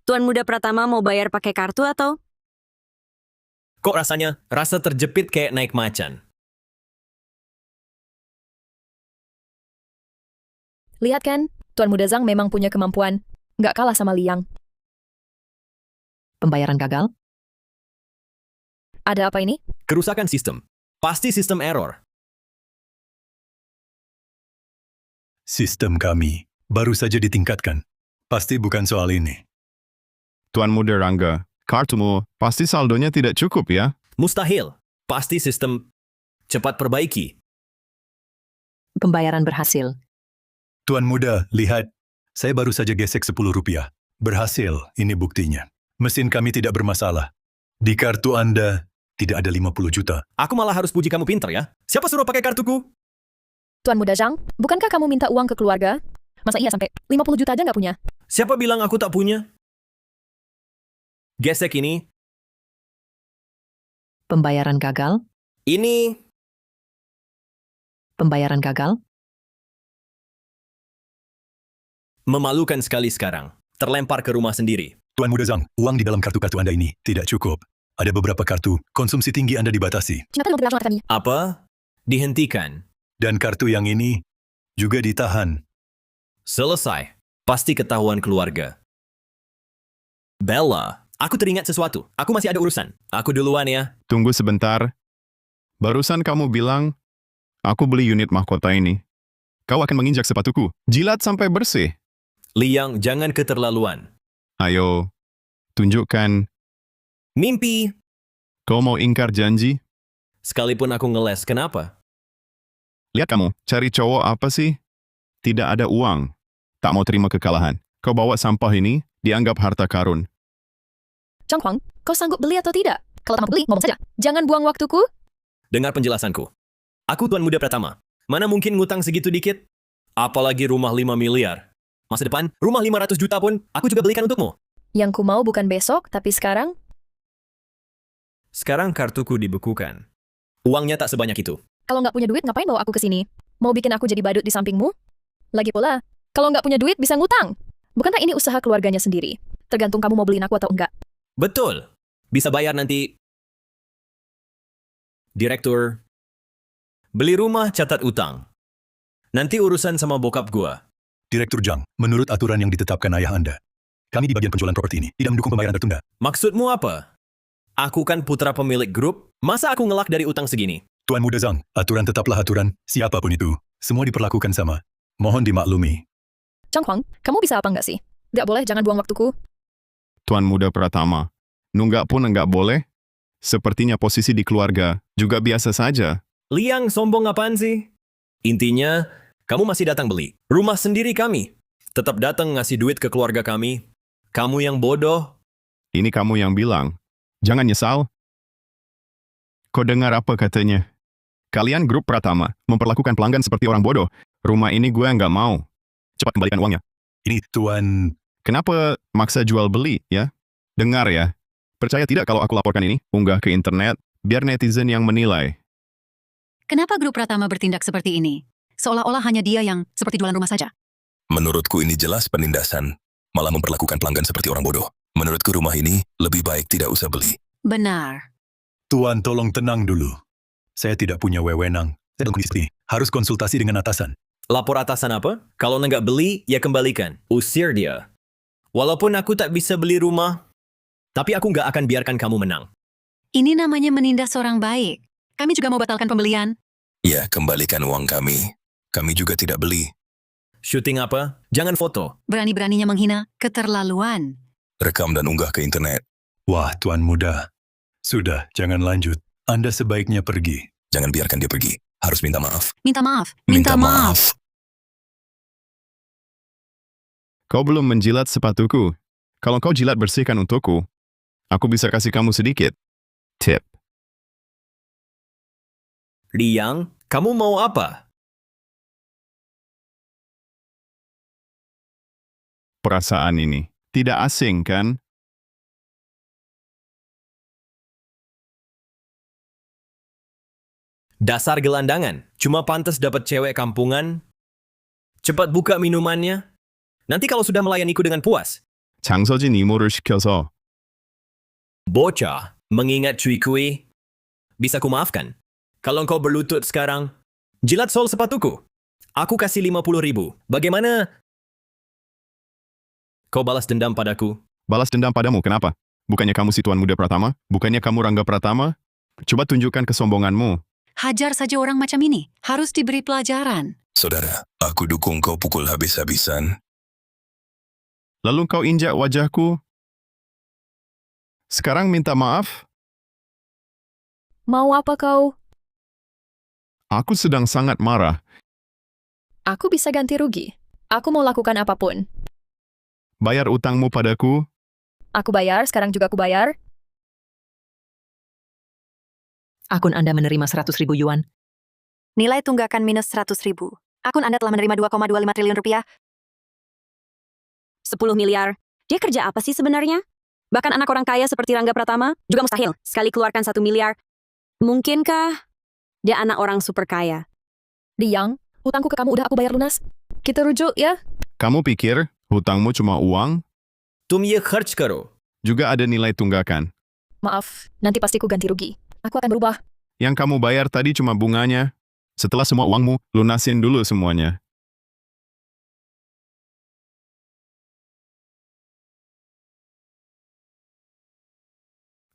Tuan Muda Pratama mau bayar pakai kartu atau? Kok rasanya? Rasa terjepit kayak naik macan. Lihat kan, Tuan Muda Zhang memang punya kemampuan. Nggak kalah sama Liang. Pembayaran gagal? Ada apa ini? Kerusakan sistem. Pasti sistem error. Sistem kami baru saja ditingkatkan. Pasti bukan soal ini. Tuan Muda Rangga, kartumu pasti saldonya tidak cukup ya? Mustahil. Pasti sistem cepat perbaiki. Pembayaran berhasil. Tuan Muda, lihat. Saya baru saja gesek 10 rupiah. Berhasil, ini buktinya. Mesin kami tidak bermasalah. Di kartu Anda tidak ada 50 juta. Aku malah harus puji kamu pinter ya. Siapa suruh pakai kartuku? Tuan Muda Zhang, bukankah kamu minta uang ke keluarga? Masa iya sampai 50 juta aja nggak punya? Siapa bilang aku tak punya? Gesek ini. Pembayaran gagal? Ini. Pembayaran gagal? Memalukan sekali sekarang. Terlempar ke rumah sendiri. Tuan Muda Zhang, uang di dalam kartu-kartu Anda ini tidak cukup. Ada beberapa kartu, konsumsi tinggi Anda dibatasi. Apa? Dihentikan. Dan kartu yang ini juga ditahan. Selesai. Pasti ketahuan keluarga. Bella, aku teringat sesuatu. Aku masih ada urusan. Aku duluan ya. Tunggu sebentar. Barusan kamu bilang, aku beli unit mahkota ini. Kau akan menginjak sepatuku. Jilat sampai bersih. Liang, jangan keterlaluan. Ayo, tunjukkan. Mimpi. Kau mau ingkar janji? Sekalipun aku ngeles, kenapa? Lihat kamu, cari cowok apa sih? Tidak ada uang. Tak mau terima kekalahan. Kau bawa sampah ini, dianggap harta karun. Zhang Huang, kau sanggup beli atau tidak? Kalau tak mau beli, ngomong saja. Jangan buang waktuku. Dengar penjelasanku. Aku Tuan Muda Pratama. Mana mungkin ngutang segitu dikit? Apalagi rumah 5 miliar. Masa depan, rumah 500 juta pun, aku juga belikan untukmu. Yang ku mau bukan besok, tapi sekarang. Sekarang kartuku dibekukan. Uangnya tak sebanyak itu. Kalau nggak punya duit, ngapain bawa aku ke sini? Mau bikin aku jadi badut di sampingmu? Lagi pula, kalau nggak punya duit, bisa ngutang. Bukankah ini usaha keluarganya sendiri? Tergantung kamu mau beliin aku atau enggak. Betul. Bisa bayar nanti. Direktur. Beli rumah, catat utang. Nanti urusan sama bokap gua. Direktur Zhang, menurut aturan yang ditetapkan ayah Anda, kami di bagian penjualan properti ini tidak mendukung pembayaran tertunda. Maksudmu apa? Aku kan putra pemilik grup, masa aku ngelak dari utang segini? Tuan Muda Zhang, aturan tetaplah aturan, siapapun itu. Semua diperlakukan sama. Mohon dimaklumi. Zhang Huang, kamu bisa apa enggak sih? Nggak boleh, jangan buang waktuku. Tuan Muda Pratama, nunggak pun enggak boleh? Sepertinya posisi di keluarga juga biasa saja. Liang, sombong apaan sih? Intinya, kamu masih datang beli. Rumah sendiri kami. Tetap datang ngasih duit ke keluarga kami. Kamu yang bodoh. Ini kamu yang bilang. Jangan nyesal. Kau dengar apa katanya? Kalian grup Pratama memperlakukan pelanggan seperti orang bodoh. Rumah ini gue nggak mau. Cepat kembalikan uangnya. Ini Tuan... Kenapa maksa jual beli, ya? Dengar ya. Percaya tidak kalau aku laporkan ini? Unggah ke internet, biar netizen yang menilai. Kenapa grup Pratama bertindak seperti ini? Seolah-olah hanya dia yang seperti jualan rumah saja. Menurutku ini jelas penindasan. Malah memperlakukan pelanggan seperti orang bodoh. Menurutku rumah ini lebih baik tidak usah beli. Benar. Tuan tolong tenang dulu. Saya tidak punya wewenang. Saya dalam kondisi ini. Harus konsultasi dengan atasan. Lapor atasan apa? Kalau nggak beli, ya kembalikan. Usir dia. Walaupun aku tak bisa beli rumah, tapi aku nggak akan biarkan kamu menang. Ini namanya menindas orang baik. Kami juga mau batalkan pembelian. Ya, kembalikan uang kami. Kami juga tidak beli. Syuting apa? Jangan foto. Berani-beraninya menghina, keterlaluan. Rekam dan unggah ke internet. Wah, Tuan Muda. Sudah, jangan lanjut. Anda sebaiknya pergi. Jangan biarkan dia pergi. Harus minta maaf. Minta maaf. Minta maaf. Kau belum menjilat sepatuku. Kalau kau jilat bersihkan untukku, aku bisa kasih kamu sedikit tip. Liang, kamu mau apa? Perasaan ini tidak asing, kan? Dasar gelandangan. Cuma pantas dapat cewek kampungan. Cepat buka minumannya. Nanti kalau sudah melayaniku dengan puas. 장서진 이모를 시켜서 Bocah. Mengingat Cui Kui, bisa ku maafkan. Kalau engkau berlutut sekarang, jilat sol sepatuku. Aku kasih 50.000. Bagaimana? Kau balas dendam padaku. Balas dendam padamu, kenapa? Bukannya kamu si Tuan Muda Pratama? Bukannya kamu Rangga Pratama? Coba tunjukkan kesombonganmu. Hajar saja orang macam ini. Harus diberi pelajaran. Saudara, aku dukung kau pukul habis-habisan. Lalu kau injak wajahku. Sekarang minta maaf? Mau apa kau? Aku sedang sangat marah. Aku bisa ganti rugi. Aku mau lakukan apapun. Bayar utangmu padaku. Aku bayar, sekarang juga aku bayar. Akun Anda menerima 100.000 yuan. Nilai tunggakan minus 100.000. Akun Anda telah menerima 2,25 triliun rupiah. 10 miliar. Dia kerja apa sih sebenarnya? Bahkan anak orang kaya seperti Rangga Pratama juga mustahil sekali keluarkan 1 miliar. Mungkinkah dia anak orang super kaya? Liang, hutangku ke kamu udah aku bayar lunas. Kita rujuk ya. Kamu pikir hutangmu cuma uang? Tum ye kharch karo. Juga ada nilai tunggakan. Maaf, nanti pasti ku ganti rugi. Aku akan berubah. Yang kamu bayar tadi cuma bunganya. Setelah semua uangmu, lunasin dulu semuanya.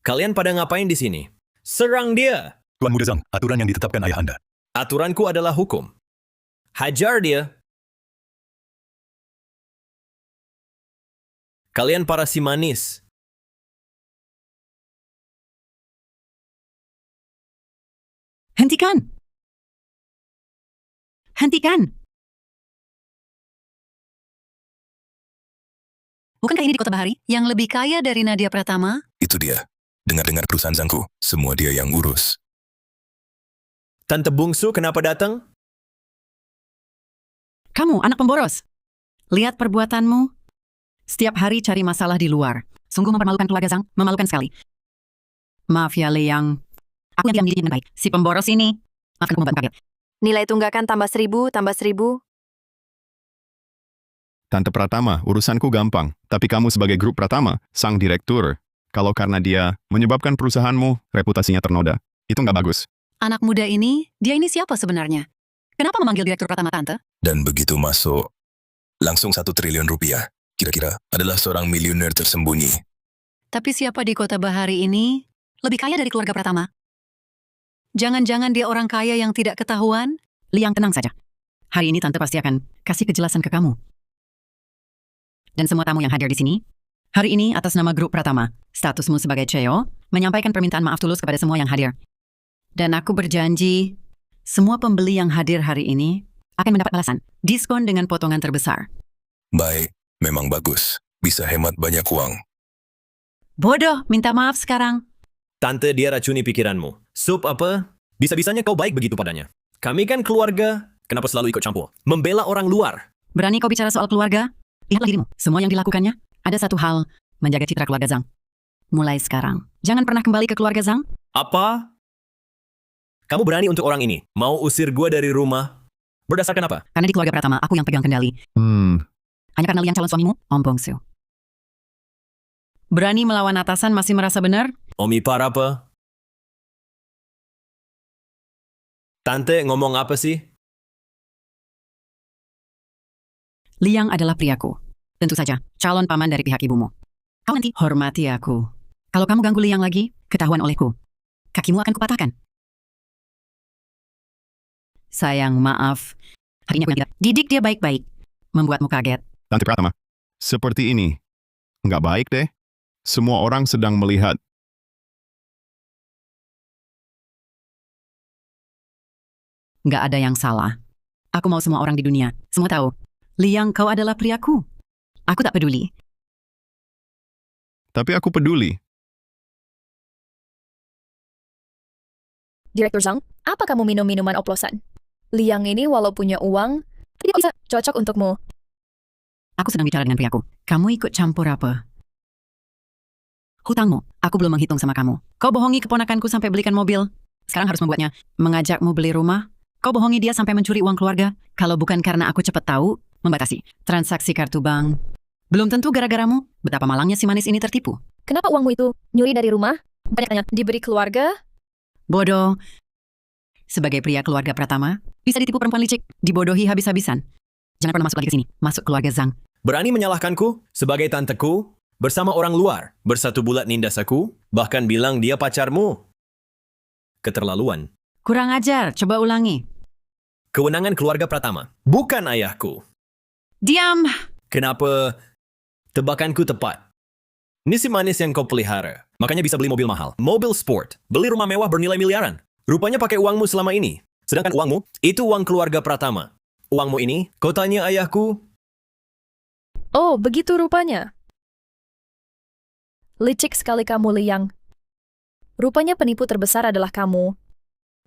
Kalian pada ngapain di sini? Serang dia! Tuan Muda Zhang, aturan yang ditetapkan ayah Anda. Aturanku adalah hukum. Hajar dia! Kalian para si manis. Hentikan! Hentikan! Bukankah ini di Kota Bahari yang lebih kaya dari Nadia Pratama? Itu dia. Dengar-dengar perusahaan Zhangku, semua dia yang urus. Tante bungsu kenapa datang? Kamu, anak pemboros. Lihat perbuatanmu. Setiap hari cari masalah di luar. Sungguh mempermalukan keluarga Zhang, memalukan sekali. Maaf ya, Liang. Aku yang diam dengan baik. Si pemboros ini. Maafkan aku membuatmu kaget. Nilai tunggakan tambah 1.000, tambah 1.000. Tante Pratama, urusanku gampang. Tapi kamu sebagai grup Pratama, sang direktur. Kalau karena dia menyebabkan perusahaanmu, reputasinya ternoda. Itu nggak bagus. Anak muda ini, dia ini siapa sebenarnya? Kenapa memanggil direktur Pratama Tante? Dan begitu masuk, langsung 1 triliun rupiah. Kira-kira adalah seorang miliuner tersembunyi. Tapi siapa di Kota Bahari ini lebih kaya dari keluarga Pratama? Jangan-jangan dia orang kaya yang tidak ketahuan? Liang, tenang saja. Hari ini Tante pasti akan kasih kejelasan ke kamu. Dan semua tamu yang hadir di sini, hari ini atas nama grup Pratama, statusmu sebagai CEO, menyampaikan permintaan maaf tulus kepada semua yang hadir. Dan aku berjanji, semua pembeli yang hadir hari ini akan mendapat balasan, diskon dengan potongan terbesar. Baik, memang bagus. Bisa hemat banyak uang. Bodoh, minta maaf sekarang. Tante, dia racuni pikiranmu. Sup apa? Bisa-bisanya kau baik begitu padanya. Kami kan keluarga. Kenapa selalu ikut campur? Membela orang luar. Berani kau bicara soal keluarga? Lihatlah dirimu. Semua yang dilakukannya, ada satu hal, menjaga citra keluarga Zhang. Mulai sekarang, jangan pernah kembali ke keluarga Zhang. Apa? Kamu berani untuk orang ini? Mau usir gua dari rumah? Berdasarkan apa? Karena di keluarga Pratama, aku yang pegang kendali. Hanya karena Liang calon suamimu, Om Bongsu. Berani melawan atasan masih merasa benar? Om Ipar apa? Tante ngomong apa sih? Liang adalah priaku. Tentu saja, calon paman dari pihak ibumu. Kau nanti hormati aku. Kalau kamu ganggu Liang lagi, ketahuan olehku. Kakimu akan kupatahkan. Sayang, maaf. Hari ini aku yang tidak didik dia baik-baik. Membuatmu kaget. Tante Pratama, seperti ini. Nggak baik deh. Semua orang sedang melihat. Nggak ada yang salah. Aku mau semua orang di dunia. Semua tahu. Liang, kau adalah priaku. Aku tak peduli. Tapi aku peduli. Direktur Zhang, apa kamu minum minuman oplosan? Liang ini walau punya uang, dia bisa cocok untukmu. Aku sedang bicara dengan priaku. Kamu ikut campur apa? Hutangmu, aku belum menghitung sama kamu. Kau bohongi keponakanku sampai belikan mobil. Sekarang harus membuatnya mengajakmu beli rumah. Kau bohongi dia sampai mencuri uang keluarga. Kalau bukan karena aku cepat tahu, membatasi transaksi kartu bank. Belum tentu gara-garamu, betapa malangnya si manis ini tertipu. Kenapa uangmu itu nyuri dari rumah? Banyak tanya, diberi keluarga? Bodoh. Sebagai pria keluarga Pratama, bisa ditipu perempuan licik, dibodohi habis-habisan. Jangan pernah masuk lagi ke sini, masuk keluarga Zhang. Berani menyalahkanku sebagai tanteku bersama orang luar, bersatu bulat nindas aku, bahkan bilang dia pacarmu. Keterlaluan. Kurang ajar, coba ulangi. Kewenangan keluarga Pratama, bukan ayahku. Diam! Kenapa tebakanku tepat? Ini si manis yang kau pelihara, makanya bisa beli mobil mahal. Mobil sport, beli rumah mewah bernilai miliaran. Rupanya pakai uangmu selama ini. Sedangkan uangmu, itu uang keluarga Pratama. Uangmu ini, kau tanya ayahku, Oh, begitu rupanya. Licik sekali kamu, Liang. Rupanya penipu terbesar adalah kamu.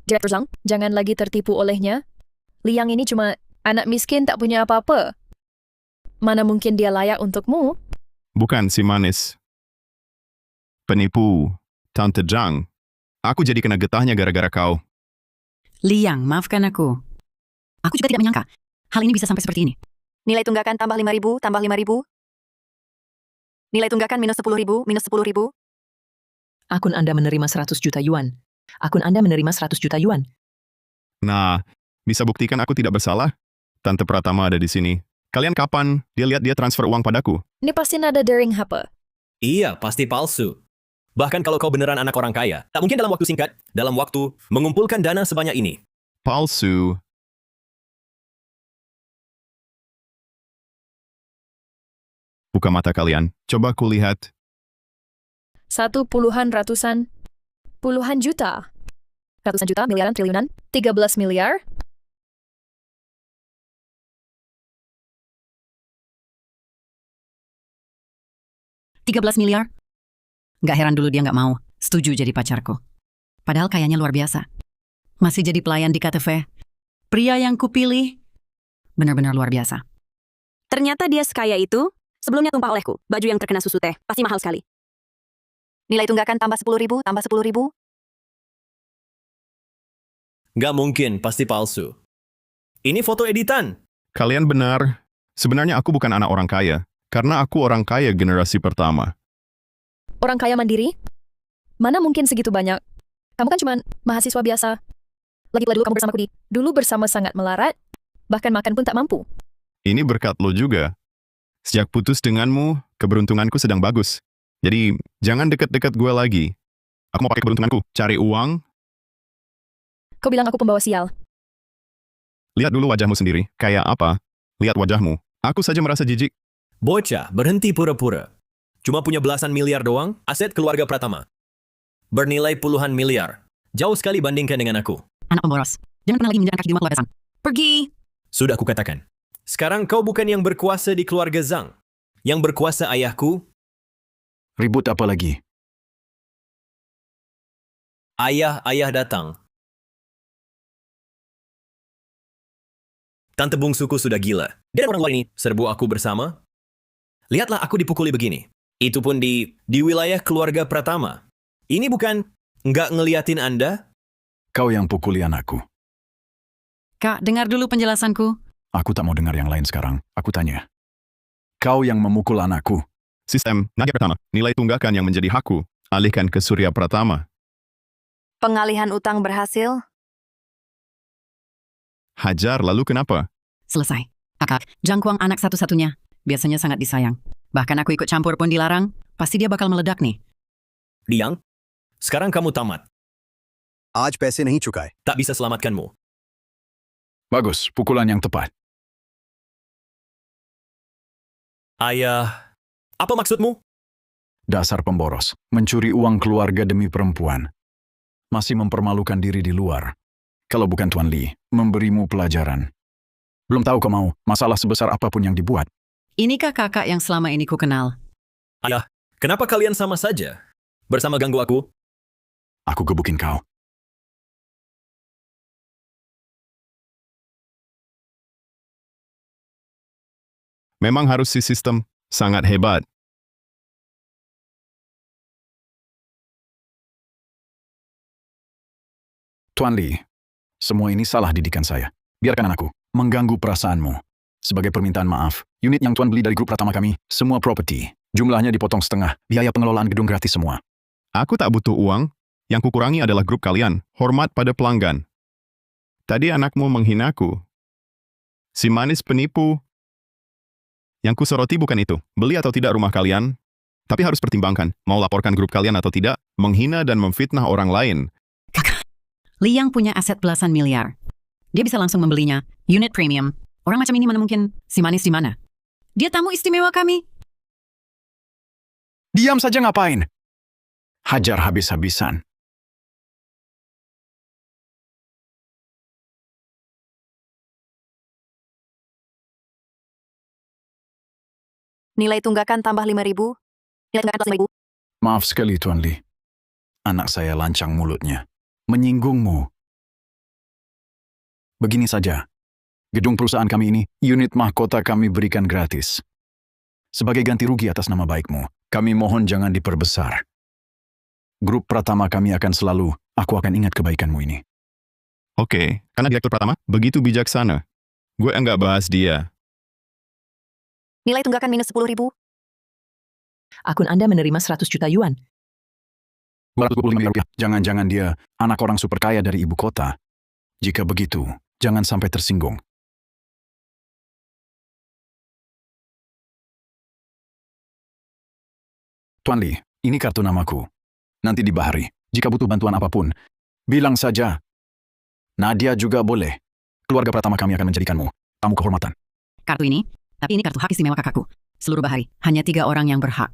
Direktur Zhang, jangan lagi tertipu olehnya. Liang ini cuma anak miskin tak punya apa-apa. Mana mungkin dia layak untukmu? Bukan si manis. Penipu, Tante Zhang. Aku jadi kena getahnya gara-gara kau. Liang, maafkan aku. Aku juga tidak menyangka hal ini bisa sampai seperti ini. Nilai tunggakan tambah 5.000, tambah 5.000. Nilai tunggakan minus 10.000, minus 10.000. Akun Anda menerima 100 juta yuan. Akun Anda menerima 100 juta yuan. Nah, bisa buktikan aku tidak bersalah? Tante Pratama ada di sini. Kalian kapan dia lihat dia transfer uang padaku? Ini pasti nada daring apa? iya pasti palsu. Bahkan kalau kau beneran anak orang kaya, tak mungkin dalam waktu singkat, dalam waktu mengumpulkan dana sebanyak ini. Palsu. Buka mata kalian. Coba kulihat. 1 puluhan ratusan, puluhan juta. Ratusan juta, miliaran, triliunan, 13 miliar. $13 miliar? Nggak heran dulu dia nggak mau setuju jadi pacarku. Padahal kayaknya luar biasa. Masih jadi pelayan di KTV. Pria yang kupilih benar-benar luar biasa. Ternyata dia sekaya itu. Sebelumnya tumpah olehku. Baju yang terkena susu teh. Pasti mahal sekali. Nilai tunggakan tambah 10.000, tambah 10.000. Nggak mungkin, pasti palsu. Ini foto editan. Kalian benar. Sebenarnya aku bukan anak orang kaya. Karena aku orang kaya generasi pertama. Orang kaya mandiri? Mana mungkin segitu banyak? Kamu kan cuma mahasiswa biasa. Lagi pula dulu kamu bersamaku dulu bersama sangat melarat. Bahkan makan pun tak mampu. Ini berkat lo juga. Sejak putus denganmu, keberuntunganku sedang bagus. Jadi, jangan deket-deket gue lagi. Aku mau pakai keberuntunganku, cari uang. Kau bilang aku pembawa sial. Lihat dulu wajahmu sendiri, kayak apa? Lihat wajahmu. Aku saja merasa jijik. Bocah, berhenti pura-pura. Cuma punya belasan miliar doang, aset keluarga Pratama. Bernilai puluhan miliar. Jauh sekali bandingkan dengan aku. Anak pemboros. Jangan pernah lagi menjalan kaki di rumah keluarga Zhang. Pergi! Sudah kukatakan. Sekarang kau bukan yang berkuasa di keluarga Zhang. Yang berkuasa ayahku, Ribut apa lagi? ayah datang. Tante bungsuku sudah gila. Dan orang luar ini serbu aku bersama. Lihatlah aku dipukuli begini. Itu pun di wilayah keluarga Pratama. Ini bukan nggak ngeliatin Anda? Kau yang pukuli anakku. Kak, dengar dulu penjelasanku. Aku tak mau dengar yang lain sekarang. Aku tanya. Kau yang memukul anakku. Sistem, Naga pertama, nilai tunggakan yang menjadi hakku, alihkan ke Surya Pratama. Pengalihan utang berhasil. Hajar, lalu kenapa? Selesai. Kakak, Zhang Kuang anak satu-satunya. Biasanya sangat disayang. Bahkan aku ikut campur pun dilarang. Pasti dia bakal meledak nih. Liang, sekarang kamu tamat. आज पैसे नहीं चुकाए. Tak bisa selamatkanmu. Bagus, pukulan yang tepat. Ayah, apa maksudmu? Dasar pemboros, mencuri uang keluarga demi perempuan. Masih mempermalukan diri di luar. Kalau bukan Tuan Li, memberimu pelajaran. Belum tahu kau mau, masalah sebesar apapun yang dibuat. Inikah kakak yang selama ini ku kenal? Ayah, kenapa kalian sama saja? Bersama ganggu aku? Aku gebukin kau. Memang harus si sistem sangat hebat. Tuan Li, semua ini salah didikan saya. Biarkan anakku mengganggu perasaanmu. Sebagai permintaan maaf, unit yang Tuan beli dari grup Pratama kami, semua properti. Jumlahnya dipotong setengah, biaya pengelolaan gedung gratis semua. Aku tak butuh uang. Yang kukurangi adalah grup kalian. Hormat pada pelanggan. Tadi anakmu menghinaku. Si manis penipu. Yang kusoroti bukan itu. Beli atau tidak rumah kalian. Tapi harus pertimbangkan. Mau laporkan grup kalian atau tidak. Menghina dan memfitnah orang lain. Kakak, Liang punya aset belasan miliar. Dia bisa langsung membelinya. Unit premium. Orang macam ini mana mungkin? Si manis di mana? Dia tamu istimewa kami. Diam saja ngapain? Hajar habis-habisan. Nilai tunggakan tambah 5.000. Nilai tunggakan plus 5.000. Maaf sekali, Tuan Lee. Anak saya lancang mulutnya. Menyinggungmu. Begini saja. Gedung perusahaan kami ini, unit mahkota kami berikan gratis. Sebagai ganti rugi atas nama baikmu, kami mohon jangan diperbesar. Grup Pratama kami akan selalu, aku akan ingat kebaikanmu ini. Oke, karena direktur Pratama begitu bijaksana. Gue enggak bahas dia. Nilai tunggakan minus 10.000. Akun Anda menerima 100 juta yuan. 225 miliar rupiah. Jangan-jangan dia anak orang super kaya dari ibu kota. Jika begitu, jangan sampai tersinggung. Tuan Lee, ini kartu namaku. Nanti di Bahari, jika butuh bantuan apapun, bilang saja. Nadia juga boleh. Keluarga Pratama kami akan menjadikanmu tamu kehormatan. Kartu ini, tapi ini kartu hak istimewa kakakku. Seluruh Bahari, hanya 3 orang yang berhak.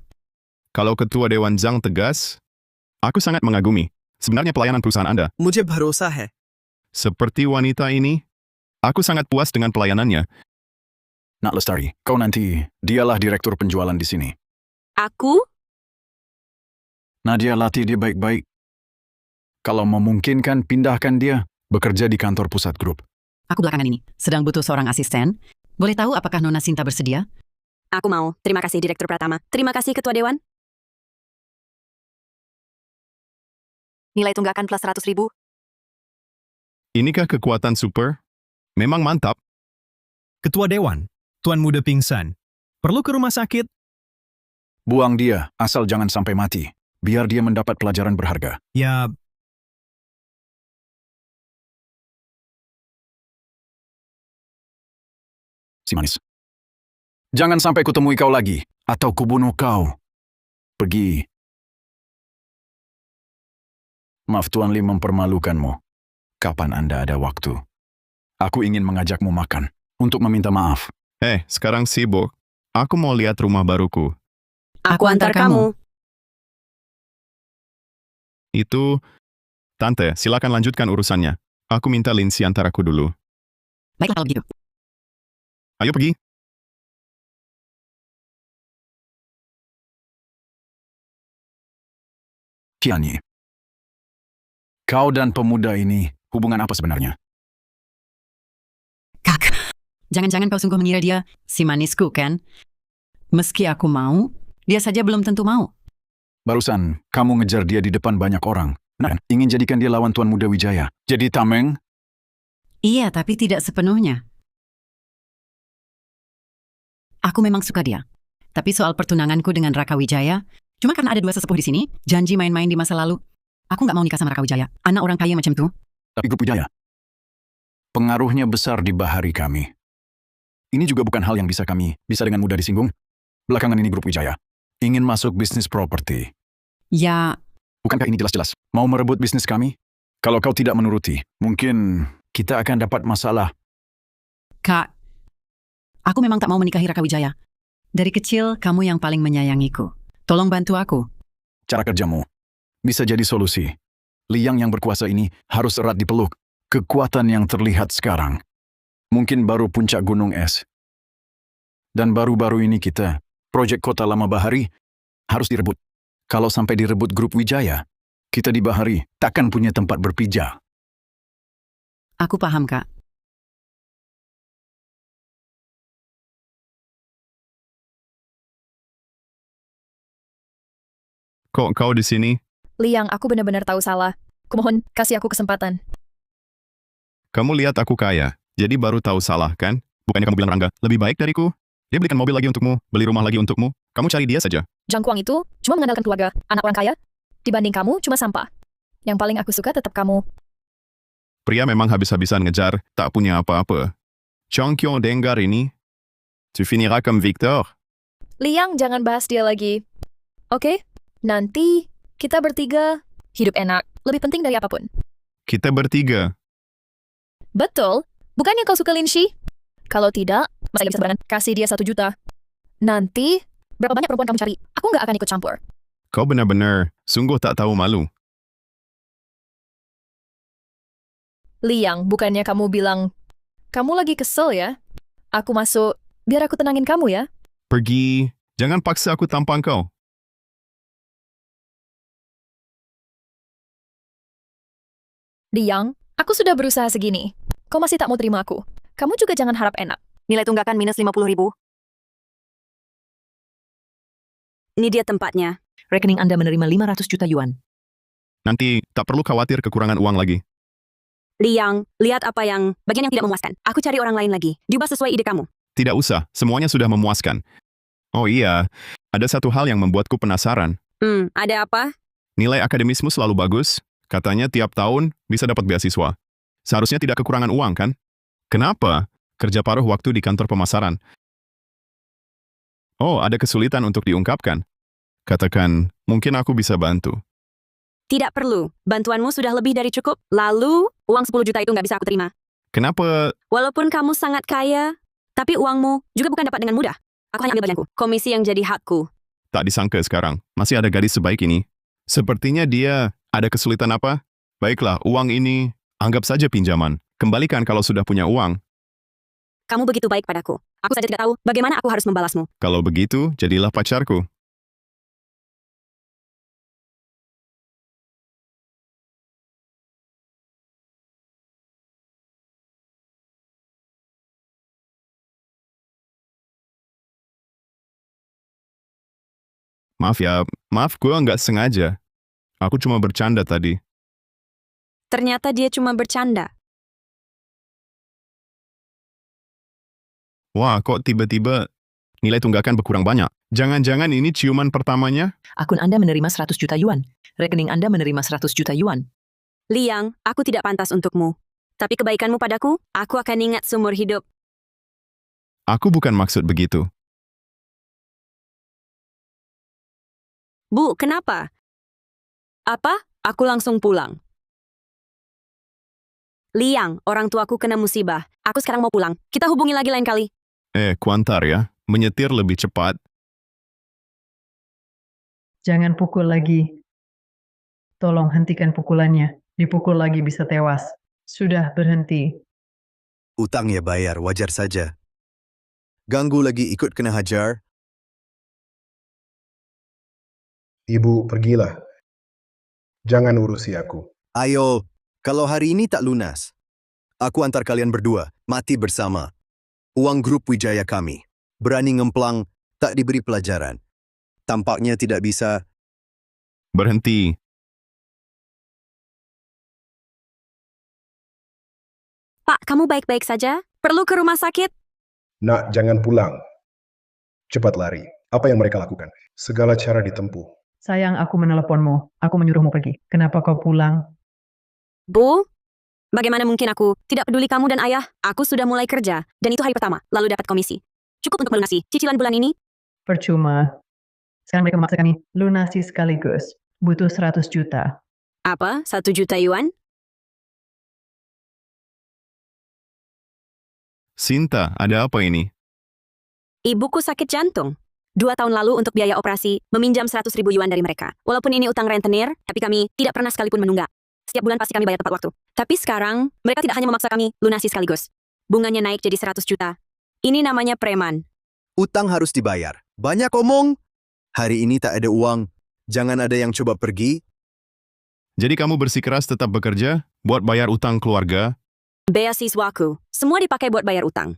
Kalau Ketua Dewan Zhang tegas, aku sangat mengagumi. Sebenarnya pelayanan perusahaan Anda. मुझे भरोसा है. Seperti wanita ini, aku sangat puas dengan pelayanannya. Nak Lestari, kau nanti, dialah direktur penjualan di sini. Aku? Nadia latih dia baik-baik. Kalau memungkinkan, pindahkan dia bekerja di kantor pusat grup. Aku belakangan ini sedang butuh seorang asisten. Boleh tahu apakah Nona Sinta bersedia? Aku mau. Terima kasih, Direktur Pratama. Terima kasih, Ketua Dewan. Nilai tunggakan plus 100.000. Inikah kekuatan super? Memang mantap. Ketua Dewan, Tuan Muda pingsan. Perlu ke rumah sakit? Buang dia, asal jangan sampai mati. Biar dia mendapat pelajaran berharga. Ya, Si manis. Jangan sampai kutemui kau lagi, atau kubunuh kau. Pergi. Maaf Tuan Lee mempermalukanmu. Kapan Anda ada waktu? Aku ingin mengajakmu makan, untuk meminta maaf. Sekarang sibuk. Aku mau lihat rumah baruku. Aku antar kamu. Itu, Tante, silakan lanjutkan urusannya. Aku minta Lindsay antaraku dulu. Baiklah kalau begitu. Ayo pergi. Kiani. Kau dan pemuda ini, hubungan apa sebenarnya? Kak, jangan-jangan kau sungguh mengira dia si manisku, kan? Meski aku mau, dia saja belum tentu mau. Barusan, kamu ngejar dia di depan banyak orang. Nah, ingin jadikan dia lawan Tuan Muda Wijaya. Jadi tameng? Iya, tapi tidak sepenuhnya. Aku memang suka dia. Tapi soal pertunanganku dengan Raka Wijaya, cuma karena ada 2 sesepuh di sini, janji main-main di masa lalu. Aku nggak mau nikah sama Raka Wijaya. Anak orang kaya macam tuh. Tapi grup Wijaya. Pengaruhnya besar di Bahari kami. Ini juga bukan hal yang bisa dengan mudah disinggung. Belakangan ini grup Wijaya ingin masuk bisnis properti. Ya, Bukankah ini jelas-jelas mau merebut bisnis kami? Kalau kau tidak menuruti, mungkin kita akan dapat masalah. Kak, aku memang tak mau menikahi Raka Wijaya. Dari kecil, kamu yang paling menyayangiku. Tolong bantu aku. Cara kerjamu bisa jadi solusi. Liang yang berkuasa ini harus erat dipeluk. Kekuatan yang terlihat sekarang mungkin baru puncak gunung es. Dan baru-baru ini proyek Kota Lama Bahari harus direbut. Kalau sampai direbut grup Wijaya, kita di Bahari takkan punya tempat berpijak. Aku paham, Kak. Kok kau di sini? Liang, aku benar-benar tahu salah. Kumohon, kasih aku kesempatan. Kamu lihat aku kaya, jadi baru tahu salah, kan? Bukannya kamu bilang Rangga lebih baik dariku? Dia belikan mobil lagi untukmu, beli rumah lagi untukmu. Kamu cari dia saja. Zhang Kuang itu cuma mengandalkan keluarga, anak orang kaya. Dibanding kamu, cuma sampah. Yang paling aku suka tetap kamu. Pria memang habis-habisan ngejar, tak punya apa-apa. Chongqiong dengar ini. Tu finiras comme Victor. Liang, jangan bahas dia lagi. Oke? Nanti kita bertiga hidup enak. Lebih penting dari apapun. Kita bertiga. Betul. Bukannya kau suka Linshi? Kalau tidak, masa ia bisa sembarangan kasih dia 1 juta. Nanti, berapa banyak perempuan kamu cari? Aku nggak akan ikut campur. Kau benar-benar sungguh tak tahu malu. Liang, bukannya kamu bilang, kamu lagi kesel ya? Aku masuk, biar aku tenangin kamu ya. Pergi, jangan paksa aku tampang kau. Liang, aku sudah berusaha segini. Kau masih tak mau terima aku. Kamu juga jangan harap enak. Nilai tunggakan minus 50.000. Ini dia tempatnya. Rekening Anda menerima 500 juta yuan. Nanti tak perlu khawatir kekurangan uang lagi. Liang, lihat apa yang bagian yang tidak memuaskan. Aku cari orang lain lagi. Diubah sesuai ide kamu. Tidak usah, semuanya sudah memuaskan. Oh iya, ada satu hal yang membuatku penasaran. Ada apa? Nilai akademismu selalu bagus. Katanya tiap tahun bisa dapat beasiswa. Seharusnya tidak kekurangan uang, kan? Kenapa? Kerja paruh waktu di kantor pemasaran. Oh, ada kesulitan untuk diungkapkan. Katakan, mungkin aku bisa bantu. Tidak perlu. Bantuanmu sudah lebih dari cukup. Lalu, uang 10 juta itu nggak bisa aku terima. Kenapa? Walaupun kamu sangat kaya, tapi uangmu juga bukan dapat dengan mudah. Aku hanya ambil bagianku. Komisi yang jadi hakku. Tak disangka sekarang, masih ada gadis sebaik ini. Sepertinya dia ada kesulitan apa? Baiklah, uang ini, anggap saja pinjaman. Kembalikan kalau sudah punya uang. Kamu begitu baik padaku. Aku saja tidak tahu bagaimana aku harus membalasmu. Kalau begitu, jadilah pacarku. Maaf ya, maaf gue nggak sengaja. Aku cuma bercanda tadi. Ternyata dia cuma bercanda. Wah, kok tiba-tiba nilai tunggakan berkurang banyak? Jangan-jangan ini ciuman pertamanya? Akun Anda menerima 100 juta yuan. Rekening Anda menerima 100 juta yuan. Liang, aku tidak pantas untukmu. Tapi kebaikanmu padaku, aku akan ingat seumur hidup. Aku bukan maksud begitu. Bu, kenapa? Apa? Aku langsung pulang. Liang, orang tuaku kena musibah. Aku sekarang mau pulang. Kita hubungi lagi lain kali. Kuantar ya. Menyetir lebih cepat. Jangan pukul lagi. Tolong hentikan pukulannya. Dipukul lagi bisa tewas. Sudah berhenti. Utang ya bayar, wajar saja. Ganggu lagi ikut kena hajar. Ibu, pergilah. Jangan urusi aku. Ayo, kalau hari ini tak lunas, aku antar kalian berdua, mati bersama. Uang grup Wijaya kami. Berani ngemplang, tak diberi pelajaran. Tampaknya tidak bisa. Berhenti. Pak, kamu baik-baik saja? Perlu ke rumah sakit? Nak, jangan pulang. Cepat lari. Apa yang mereka lakukan? Segala cara ditempuh. Sayang, aku meneleponmu. Aku menyuruhmu pergi. Kenapa kau pulang? Bu, bagaimana mungkin aku tidak peduli kamu dan ayah? Aku sudah mulai kerja, dan itu hari pertama, lalu dapat komisi. Cukup untuk melunasi cicilan bulan ini? Percuma. Sekarang mereka memaksa kami lunasi sekaligus. Butuh 100 juta. Apa? 1 juta yuan? Sinta, ada apa ini? Ibuku sakit jantung. 2 tahun lalu untuk biaya operasi, meminjam 100.000 yuan dari mereka. Walaupun ini utang rentenir, tapi kami tidak pernah sekalipun menunggak. Setiap bulan pasti kami bayar tepat waktu. Tapi sekarang, mereka tidak hanya memaksa kami lunasi sekaligus. Bunganya naik jadi 100 juta. Ini namanya preman. Utang harus dibayar. Banyak omong. Hari ini tak ada uang. Jangan ada yang coba pergi. Jadi kamu bersikeras tetap bekerja buat bayar utang keluarga? Beasiswaku, semua dipakai buat bayar utang.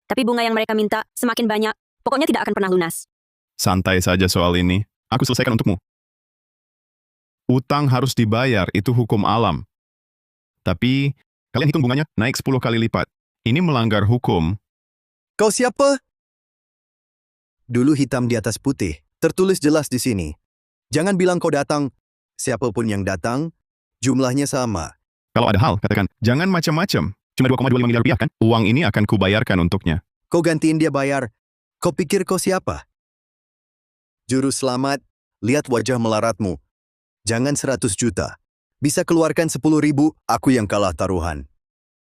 Tapi bunga yang mereka minta semakin banyak, pokoknya tidak akan pernah lunas. Santai saja soal ini. Aku selesaikan untukmu. Utang harus dibayar, itu hukum alam. Tapi, kalian hitung bunganya naik 10 kali lipat. Ini melanggar hukum. Kau siapa? Dulu hitam di atas putih. Tertulis jelas di sini. Jangan bilang kau datang. Siapapun yang datang, jumlahnya sama. Kalau ada hal, katakan, jangan macam-macam. Cuma 2,25 miliar rupiah kan? Uang ini akan kubayarkan untuknya. Kau gantiin dia bayar. Kau pikir kau siapa? Juru selamat, lihat wajah melaratmu. Jangan 100 juta. Bisa keluarkan 10.000, aku yang kalah taruhan.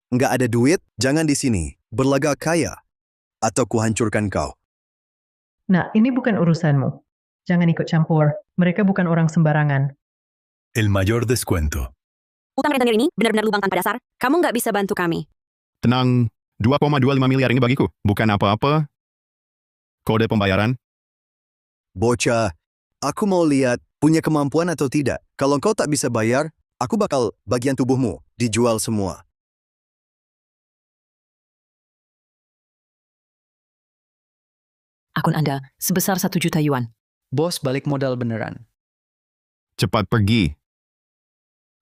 Nggak ada duit, jangan di sini. Berlagak kaya. Atau kuhancurkan kau. Nah, ini bukan urusanmu. Jangan ikut campur. Mereka bukan orang sembarangan. El mayor descuento. Utang rentenir ini benar-benar lubang tanpa dasar. Kamu nggak bisa bantu kami. Tenang, 2,25 miliar ini bagiku. Bukan apa-apa. Kode pembayaran. Bocah, aku mau lihat punya kemampuan atau tidak. Kalau kau tak bisa bayar, aku bakal bagian tubuhmu dijual semua. Akun Anda sebesar 1 juta yuan. Bos balik modal beneran. Cepat pergi.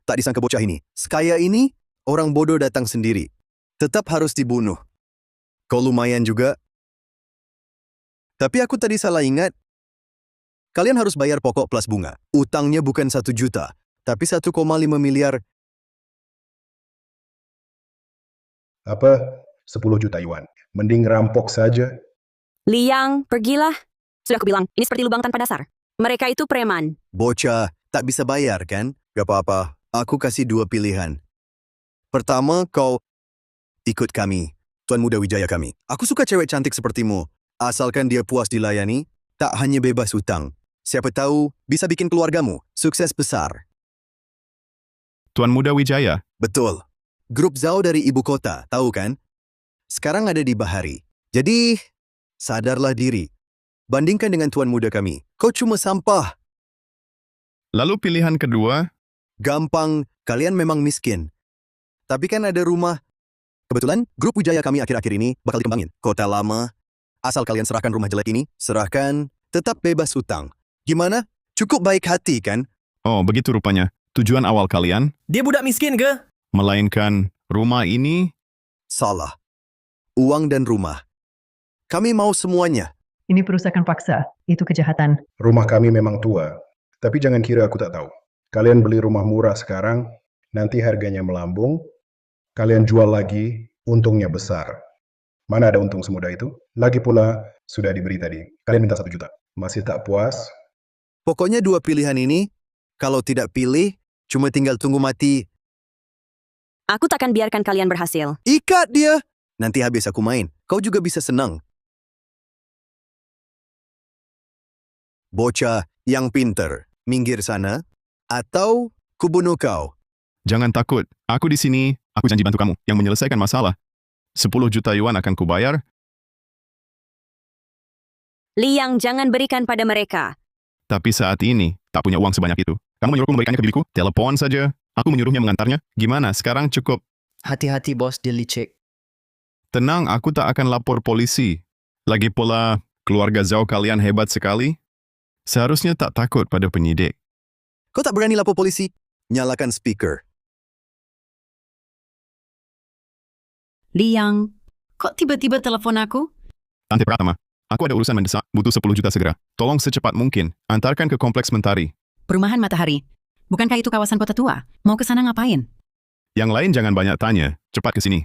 Tak disangka bocah ini. Sekaya ini, orang bodoh datang sendiri. Tetap harus dibunuh. Kau lumayan juga. Tapi aku tadi salah ingat. Kalian harus bayar pokok plus bunga. Utangnya bukan 1 juta, tapi 1,5 miliar. Apa? 10 juta yuan. Mending rampok saja. Liang, pergilah. Sudah aku bilang, ini seperti lubang tanpa dasar. Mereka itu preman. Bocah, tak bisa bayar kan? Gak apa-apa, aku kasih 2 pilihan. Pertama, kau ikut kami, Tuan Muda Wijaya kami. Aku suka cewek cantik sepertimu. Asalkan dia puas dilayani, tak hanya bebas hutang. Siapa tahu, bisa bikin keluargamu sukses besar. Tuan Muda Wijaya. Betul. Grup Zhao dari ibu kota, tahu kan? Sekarang ada di Bahari. Jadi, sadarlah diri. Bandingkan dengan Tuan Muda kami. Kau cuma sampah. Lalu pilihan kedua? Gampang, kalian memang miskin. Tapi kan ada rumah. Kebetulan, grup Wijaya kami akhir-akhir ini bakal dikembangin. Kota lama. Asal kalian serahkan rumah jelek ini, serahkan, tetap bebas hutang. Gimana? Cukup baik hati kan? Oh, begitu rupanya. Tujuan awal kalian? Dia budak miskin ke? Melainkan rumah ini? Salah. Uang dan rumah. Kami mau semuanya. Ini perusahaan paksa. Itu kejahatan. Rumah kami memang tua, tapi jangan kira aku tak tahu. Kalian beli rumah murah sekarang, nanti harganya melambung, kalian jual lagi, untungnya besar. Mana ada untung semudah itu? Lagi pula, sudah diberi tadi. Kalian minta 1 juta. Masih tak puas? Pokoknya 2 pilihan ini, kalau tidak pilih, cuma tinggal tunggu mati. Aku takkan biarkan kalian berhasil. Ikat dia! Nanti habis aku main, kau juga bisa senang. Bocah yang pinter, minggir sana, atau kubunuh kau. Jangan takut, aku di sini, aku janji bantu kamu yang menyelesaikan masalah. 10 juta yuan akan kubayar. Liang, jangan berikan pada mereka. Tapi saat ini, tak punya uang sebanyak itu. Kamu menyuruhku memberikannya ke bibiku? Telepon saja. Aku menyuruhnya mengantarnya. Gimana, sekarang cukup? Hati-hati bos, dia licik. Tenang, aku tak akan lapor polisi. Lagi pula, keluarga Zhao kalian hebat sekali. Seharusnya tak takut pada penyidik. Kau tak berani lapor polisi? Nyalakan speaker. Liang, kok tiba-tiba telepon aku? Tante Pratama, aku ada urusan mendesak, butuh 10 juta segera. Tolong secepat mungkin, antarkan ke Kompleks Mentari. Perumahan Matahari. Bukankah itu kawasan kota tua? Mau ke sana ngapain? Yang lain jangan banyak tanya, cepat ke sini.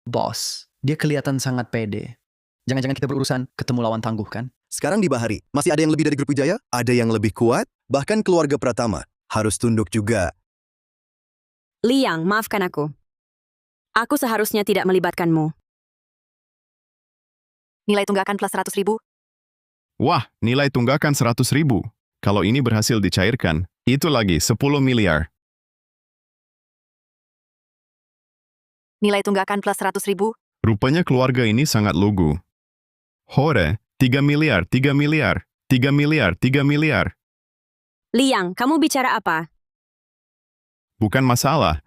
Bos, dia kelihatan sangat pede. Jangan-jangan kita berurusan ketemu lawan tangguh kan? Sekarang di Bahari, masih ada yang lebih dari grup Wijaya? Ada yang lebih kuat? Bahkan keluarga Pratama harus tunduk juga. Liang, maafkan aku. Aku seharusnya tidak melibatkanmu. Nilai tunggakan plus 100.000. Wah, nilai tunggakan 100.000. Kalau ini berhasil dicairkan, itu lagi 10 miliar. Nilai tunggakan plus 100.000. Rupanya keluarga ini sangat lugu. Hore, 3 miliar, 3 miliar, 3 miliar, 3 miliar. Liang, kamu bicara apa? Bukan masalah.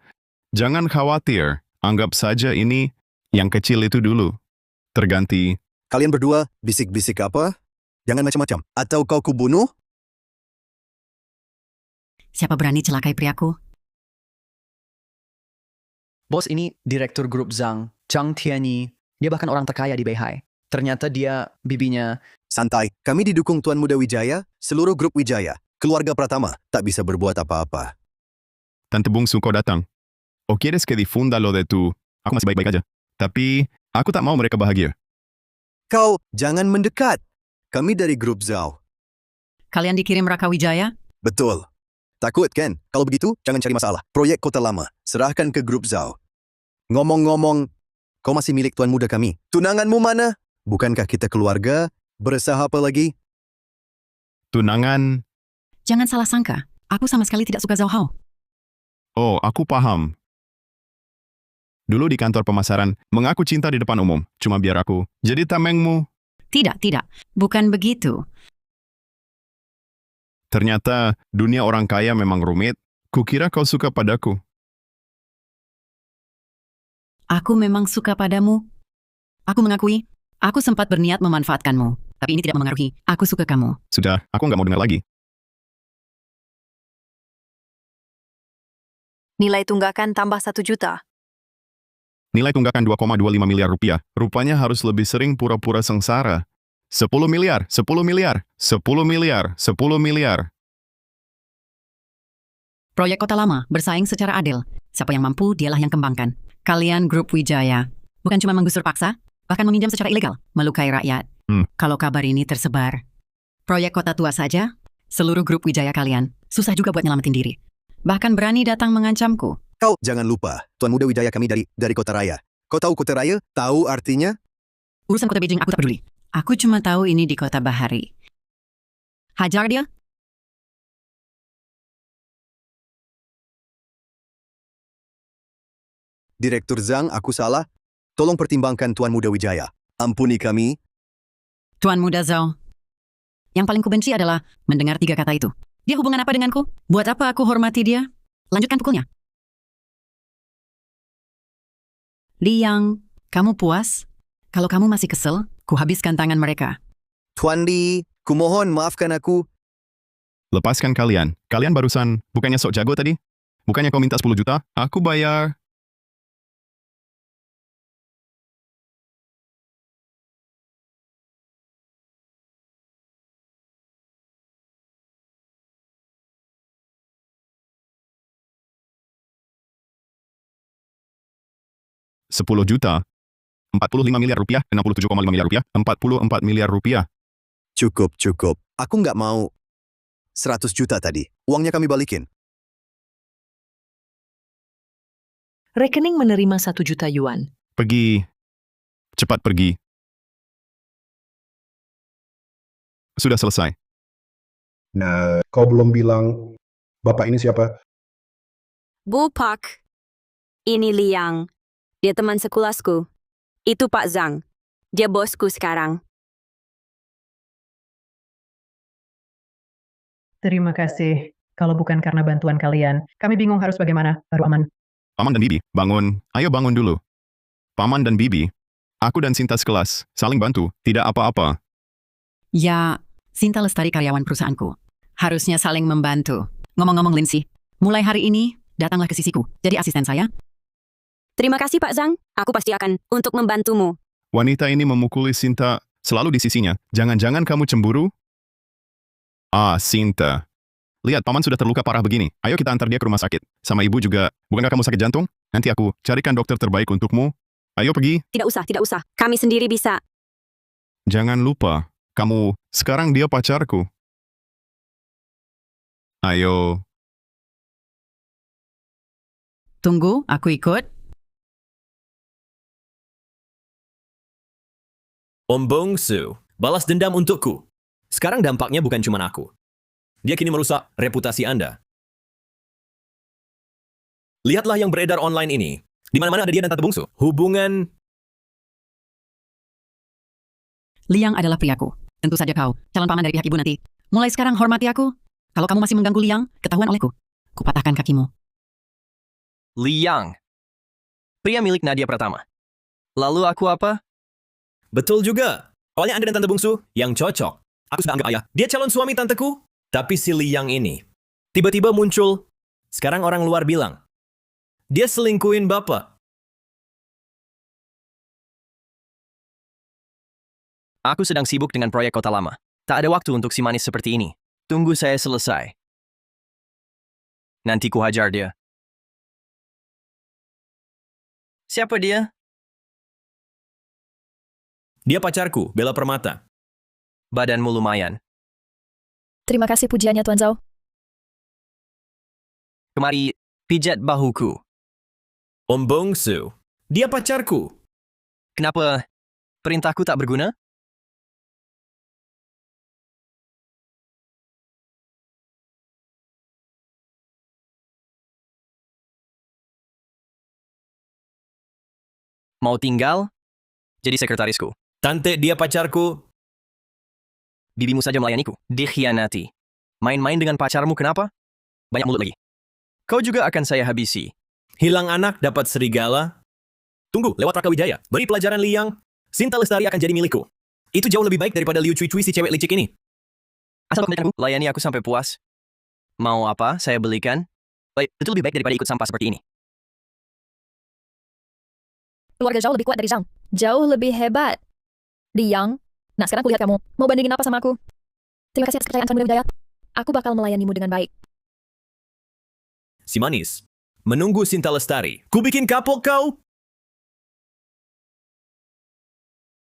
Jangan khawatir. Anggap saja ini yang kecil itu dulu. Terganti. Kalian berdua bisik-bisik apa? Jangan macam-macam. Atau kau kubunuh? Siapa berani celakai priaku? Bos ini direktur grup Zhang, Zhang Tianyi. Dia bahkan orang terkaya di Beihai. Ternyata dia bibinya. Santai, kami didukung Tuan Muda Wijaya, seluruh grup Wijaya. Keluarga Pratama tak bisa berbuat apa-apa. Tante bungsu kau datang. O quieres que difunda lo de tu... Aku masih baik-baik aja. Tapi, aku tak mau mereka bahagia. Kau jangan mendekat. Kami dari grup Zhao. Kalian dikirim Raka Wijaya? Betul. Takut kan? Kalau begitu, jangan cari masalah. Proyek Kota Lama, serahkan ke grup Zhao. Ngomong-ngomong, kau masih milik tuan muda kami. Tunanganmu mana? Bukankah kita keluarga? Beresah apa lagi? Tunangan... Jangan salah sangka. Aku sama sekali tidak suka Zhao Hao. Oh, aku paham. Dulu di kantor pemasaran, mengaku cinta di depan umum. Cuma biar aku jadi tamengmu. Tidak, tidak. Bukan begitu. Ternyata dunia orang kaya memang rumit. Kukira kau suka padaku. Aku memang suka padamu. Aku mengakui, aku sempat berniat memanfaatkanmu. Tapi ini tidak memengaruhi. Aku suka kamu. Sudah, aku nggak mau dengar lagi. Nilai tunggakan tambah 1 juta. Nilai tunggakan 2,25 miliar rupiah. Rupanya harus lebih sering pura-pura sengsara. 10 miliar, 10 miliar, 10 miliar, 10 miliar. Proyek Kota Lama bersaing secara adil. Siapa yang mampu, dialah yang kembangkan. Kalian grup Wijaya. Bukan cuma menggusur paksa, bahkan meminjam secara ilegal, melukai rakyat. Kalau kabar ini tersebar, proyek Kota Tua saja, seluruh grup Wijaya kalian, susah juga buat nyelamatin diri. Bahkan berani datang mengancamku. Kau jangan lupa, Tuan Muda Wijaya kami dari Kota Raya. Kau tahu Kota Raya? Tahu artinya? Urusan Kota Beijing aku tak peduli. Aku cuma tahu ini di Kota Bahari. Hajar dia. Direktur Zhang, aku salah. Tolong pertimbangkan Tuan Muda Wijaya. Ampuni kami. Tuan Muda Zhao. Yang paling kubenci adalah mendengar 3 kata itu. Dia hubungan apa denganku? Buat apa aku hormati dia? Lanjutkan pukulnya. Liang, kamu puas? Kalau kamu masih kesel, kuhabiskan tangan mereka. Tuan Li, kumohon maafkan aku. Lepaskan kalian. Kalian barusan, bukannya sok jago tadi? Bukannya kau minta 10 juta? Aku bayar. $10 juta, 45 miliar rupiah, 67,5 miliar rupiah, 44 miliar rupiah. Cukup. Aku nggak mau 100 juta tadi. Uangnya kami balikin. Rekening menerima 1 juta yuan. Pergi. Cepat pergi. Sudah selesai. Nah, kau belum bilang bapak ini siapa? Bu Pak. Ini Liang. Dia teman sekelasku. Itu Pak Zhang. Dia bosku sekarang. Terima kasih. Kalau bukan karena bantuan kalian, kami bingung harus bagaimana. Baru aman. Paman dan Bibi, bangun. Ayo bangun dulu. Paman dan Bibi, aku dan Sinta sekelas, saling bantu, tidak apa-apa. Ya, Sinta Lestari karyawan perusahaanku. Harusnya saling membantu. Ngomong-ngomong Lindsay, mulai hari ini, datanglah ke sisiku. Jadi asisten saya. Terima kasih Pak Zhang. Aku pasti akan untuk membantumu. Wanita ini memukuli Sinta selalu di sisinya. Jangan-jangan kamu cemburu? Ah, Sinta. Lihat, paman sudah terluka parah begini. Ayo kita antar dia ke rumah sakit. Sama ibu juga. Bukankah kamu sakit jantung? Nanti aku carikan dokter terbaik untukmu. Ayo pergi. Tidak usah. Kami sendiri bisa. Jangan lupa, kamu sekarang dia pacarku. Ayo. Tunggu, aku ikut. Om Bongsu, balas dendam untukku. Sekarang dampaknya bukan cuma aku. Dia kini merusak reputasi Anda. Lihatlah yang beredar online ini. Di mana-mana ada dia dan Tante Bungsu. Hubungan... Liang adalah priaku. Tentu saja kau, calon paman dari pihak ibu nanti. Mulai sekarang hormati aku. Kalau kamu masih mengganggu Liang, ketahuan olehku. Kupatahkan kakimu. Liang. Pria milik Nadia Pratama. Lalu aku apa? Betul juga. Awalnya Anda dan Tante Bungsu yang cocok. Aku sudah anggap ayah. Dia calon suami tanteku. Tapi si Liang ini tiba-tiba muncul. Sekarang orang luar bilang dia selingkuhin bapak. Aku sedang sibuk dengan proyek Kota Lama. Tak ada waktu untuk si manis seperti ini. Tunggu saya selesai. Nanti ku hajar dia. Siapa dia? Dia pacarku, Bella Permata. Badanmu lumayan. Terima kasih pujiannya, Tuan Zhao. Kemari, pijat bahuku. Om Bongsu. Dia pacarku. Kenapa perintahku tak berguna? Mau tinggal? Jadi sekretarisku. Tante, dia pacarku. Bibimu saja melayaniku. Dikhianati. Main-main dengan pacarmu kenapa? Banyak mulut lagi. Kau juga akan saya habisi. Hilang anak dapat serigala. Tunggu, lewat Rakawijaya. Beri pelajaran Liang. Sinta Lestari akan jadi milikku. Itu jauh lebih baik daripada Liu Cui Cui si cewek licik ini. Asal kau layani aku sampai puas. Mau apa saya belikan? Baik, itu lebih baik daripada ikut sampah seperti ini. Keluarga Zhao lebih kuat dari Zhang. Jauh lebih hebat. Liang, nah sekarang kulihat kamu. Mau bandingin apa sama aku? Terima kasih atas kepercayaan Tuan Muda Wijaya. Aku bakal melayanimu dengan baik. Si manis. Menunggu Sinta Lestari. Ku bikin kapok kau.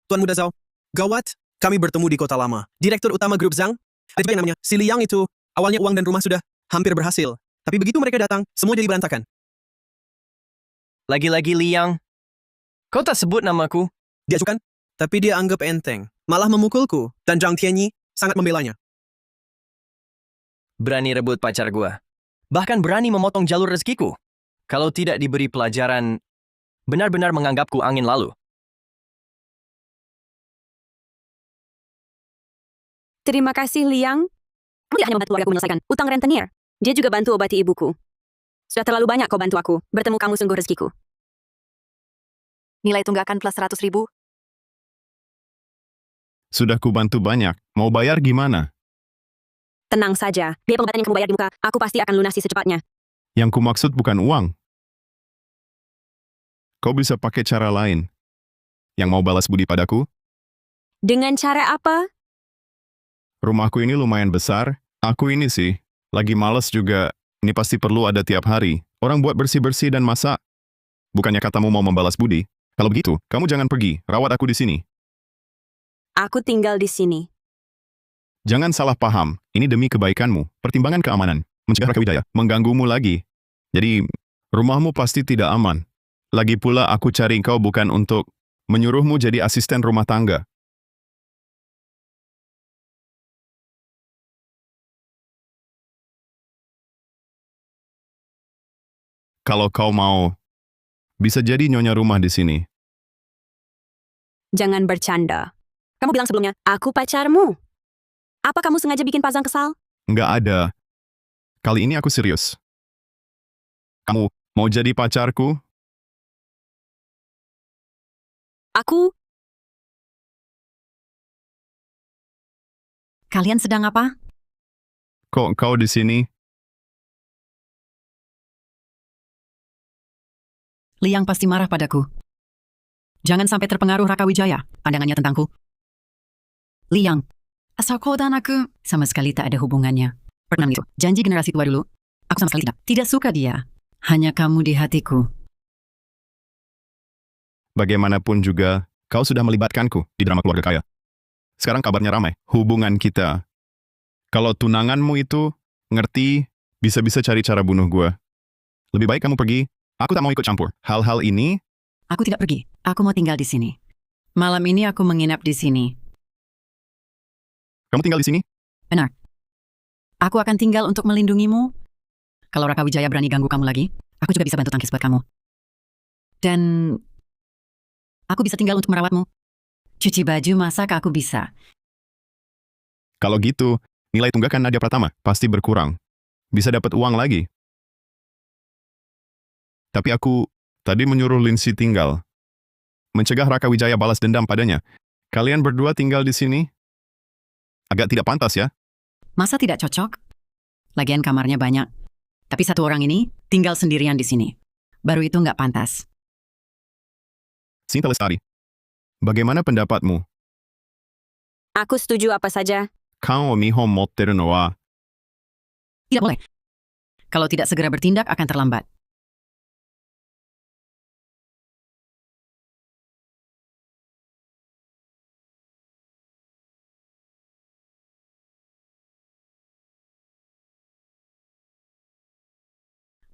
Tuan Muda Zhao, gawat, kami bertemu di kota lama. Direktur utama grup Zhang, ada juga yang namanya si Liang itu. Awalnya uang dan rumah sudah hampir berhasil. Tapi begitu mereka datang, semua jadi berantakan. Lagi-lagi Liang. Kau tak sebut namaku? Dia ajukan, tapi dia anggap enteng. Malah memukulku, dan Zhang Tianyi sangat membelanya. Berani rebut pacar gua. Bahkan berani memotong jalur rezekiku. Kalau tidak diberi pelajaran, benar-benar menganggapku angin lalu. Terima kasih, Liang. Kamu tidak hanya membantu keluargaku menyelesaikan utang rentenir. Dia juga bantu obati ibuku. Sudah terlalu banyak kau bantu aku. Bertemu kamu sungguh rezekiku. Nilai tunggakan plus 100.000. Sudah kubantu banyak. Mau bayar gimana? Tenang saja. Biaya pengobatan yang kamu bayar di muka, aku pasti akan lunasi secepatnya. Yang kumaksud bukan uang. Kau bisa pakai cara lain. Yang mau balas budi padaku? Dengan cara apa? Rumahku ini lumayan besar. Aku ini sih. Lagi males juga. Ini pasti perlu ada tiap hari. Orang buat bersih-bersih dan masak. Bukannya katamu mau membalas budi? Kalau begitu, kamu jangan pergi. Rawat aku di sini. Aku tinggal di sini. Jangan salah paham. Ini demi kebaikanmu. Pertimbangan keamanan. Mencegah Rakawijaya mengganggumu lagi. Jadi, rumahmu pasti tidak aman. Lagi pula aku cari kau bukan untuk menyuruhmu jadi asisten rumah tangga. Kalau kau mau, bisa jadi nyonya rumah di sini. Jangan bercanda. Kamu bilang sebelumnya, aku pacarmu. Apa kamu sengaja bikin Pazang kesal? Nggak ada. Kali ini aku serius. Kamu mau jadi pacarku? Aku? Kalian sedang apa? Kok kau di sini? Liang pasti marah padaku. Jangan sampai terpengaruh Rakawijaya pandangannya tentangku. Liang, asal kau dan aku sama sekali tak ada hubungannya. Pernah itu, janji generasi tua dulu. Aku sama sekali tidak. Tidak suka dia. Hanya kamu di hatiku. Bagaimanapun juga, kau sudah melibatkanku di drama keluarga kaya. Sekarang kabarnya ramai. Hubungan kita. Kalau tunanganmu itu ngerti, bisa-bisa cari cara bunuh gue. Lebih baik kamu pergi. Aku tak mau ikut campur. Hal-hal ini, Aku tidak pergi. Aku mau tinggal di sini. Malam ini aku menginap di sini. kamu tinggal di sini? Benar. Aku akan tinggal untuk melindungimu. Kalau Rakawijaya berani ganggu kamu lagi, aku juga bisa bantu tangkis buat kamu. Dan aku bisa tinggal untuk merawatmu. Cuci baju, masak, aku bisa. Kalau gitu, nilai tunggakan Nadia Pratama pasti berkurang. Bisa dapat uang lagi. Tapi aku tadi menyuruh Lindsay tinggal. Mencegah Rakawijaya balas dendam padanya. Kalian berdua tinggal di sini? Agak tidak pantas ya? Masa tidak cocok? Lagian kamarnya banyak. Tapi satu orang ini tinggal sendirian di sini. Baru itu nggak pantas. Sinta Lestari, bagaimana pendapatmu? Aku setuju apa saja. Kau miho motteru no wa Tidak boleh. Kalau tidak segera bertindak akan terlambat.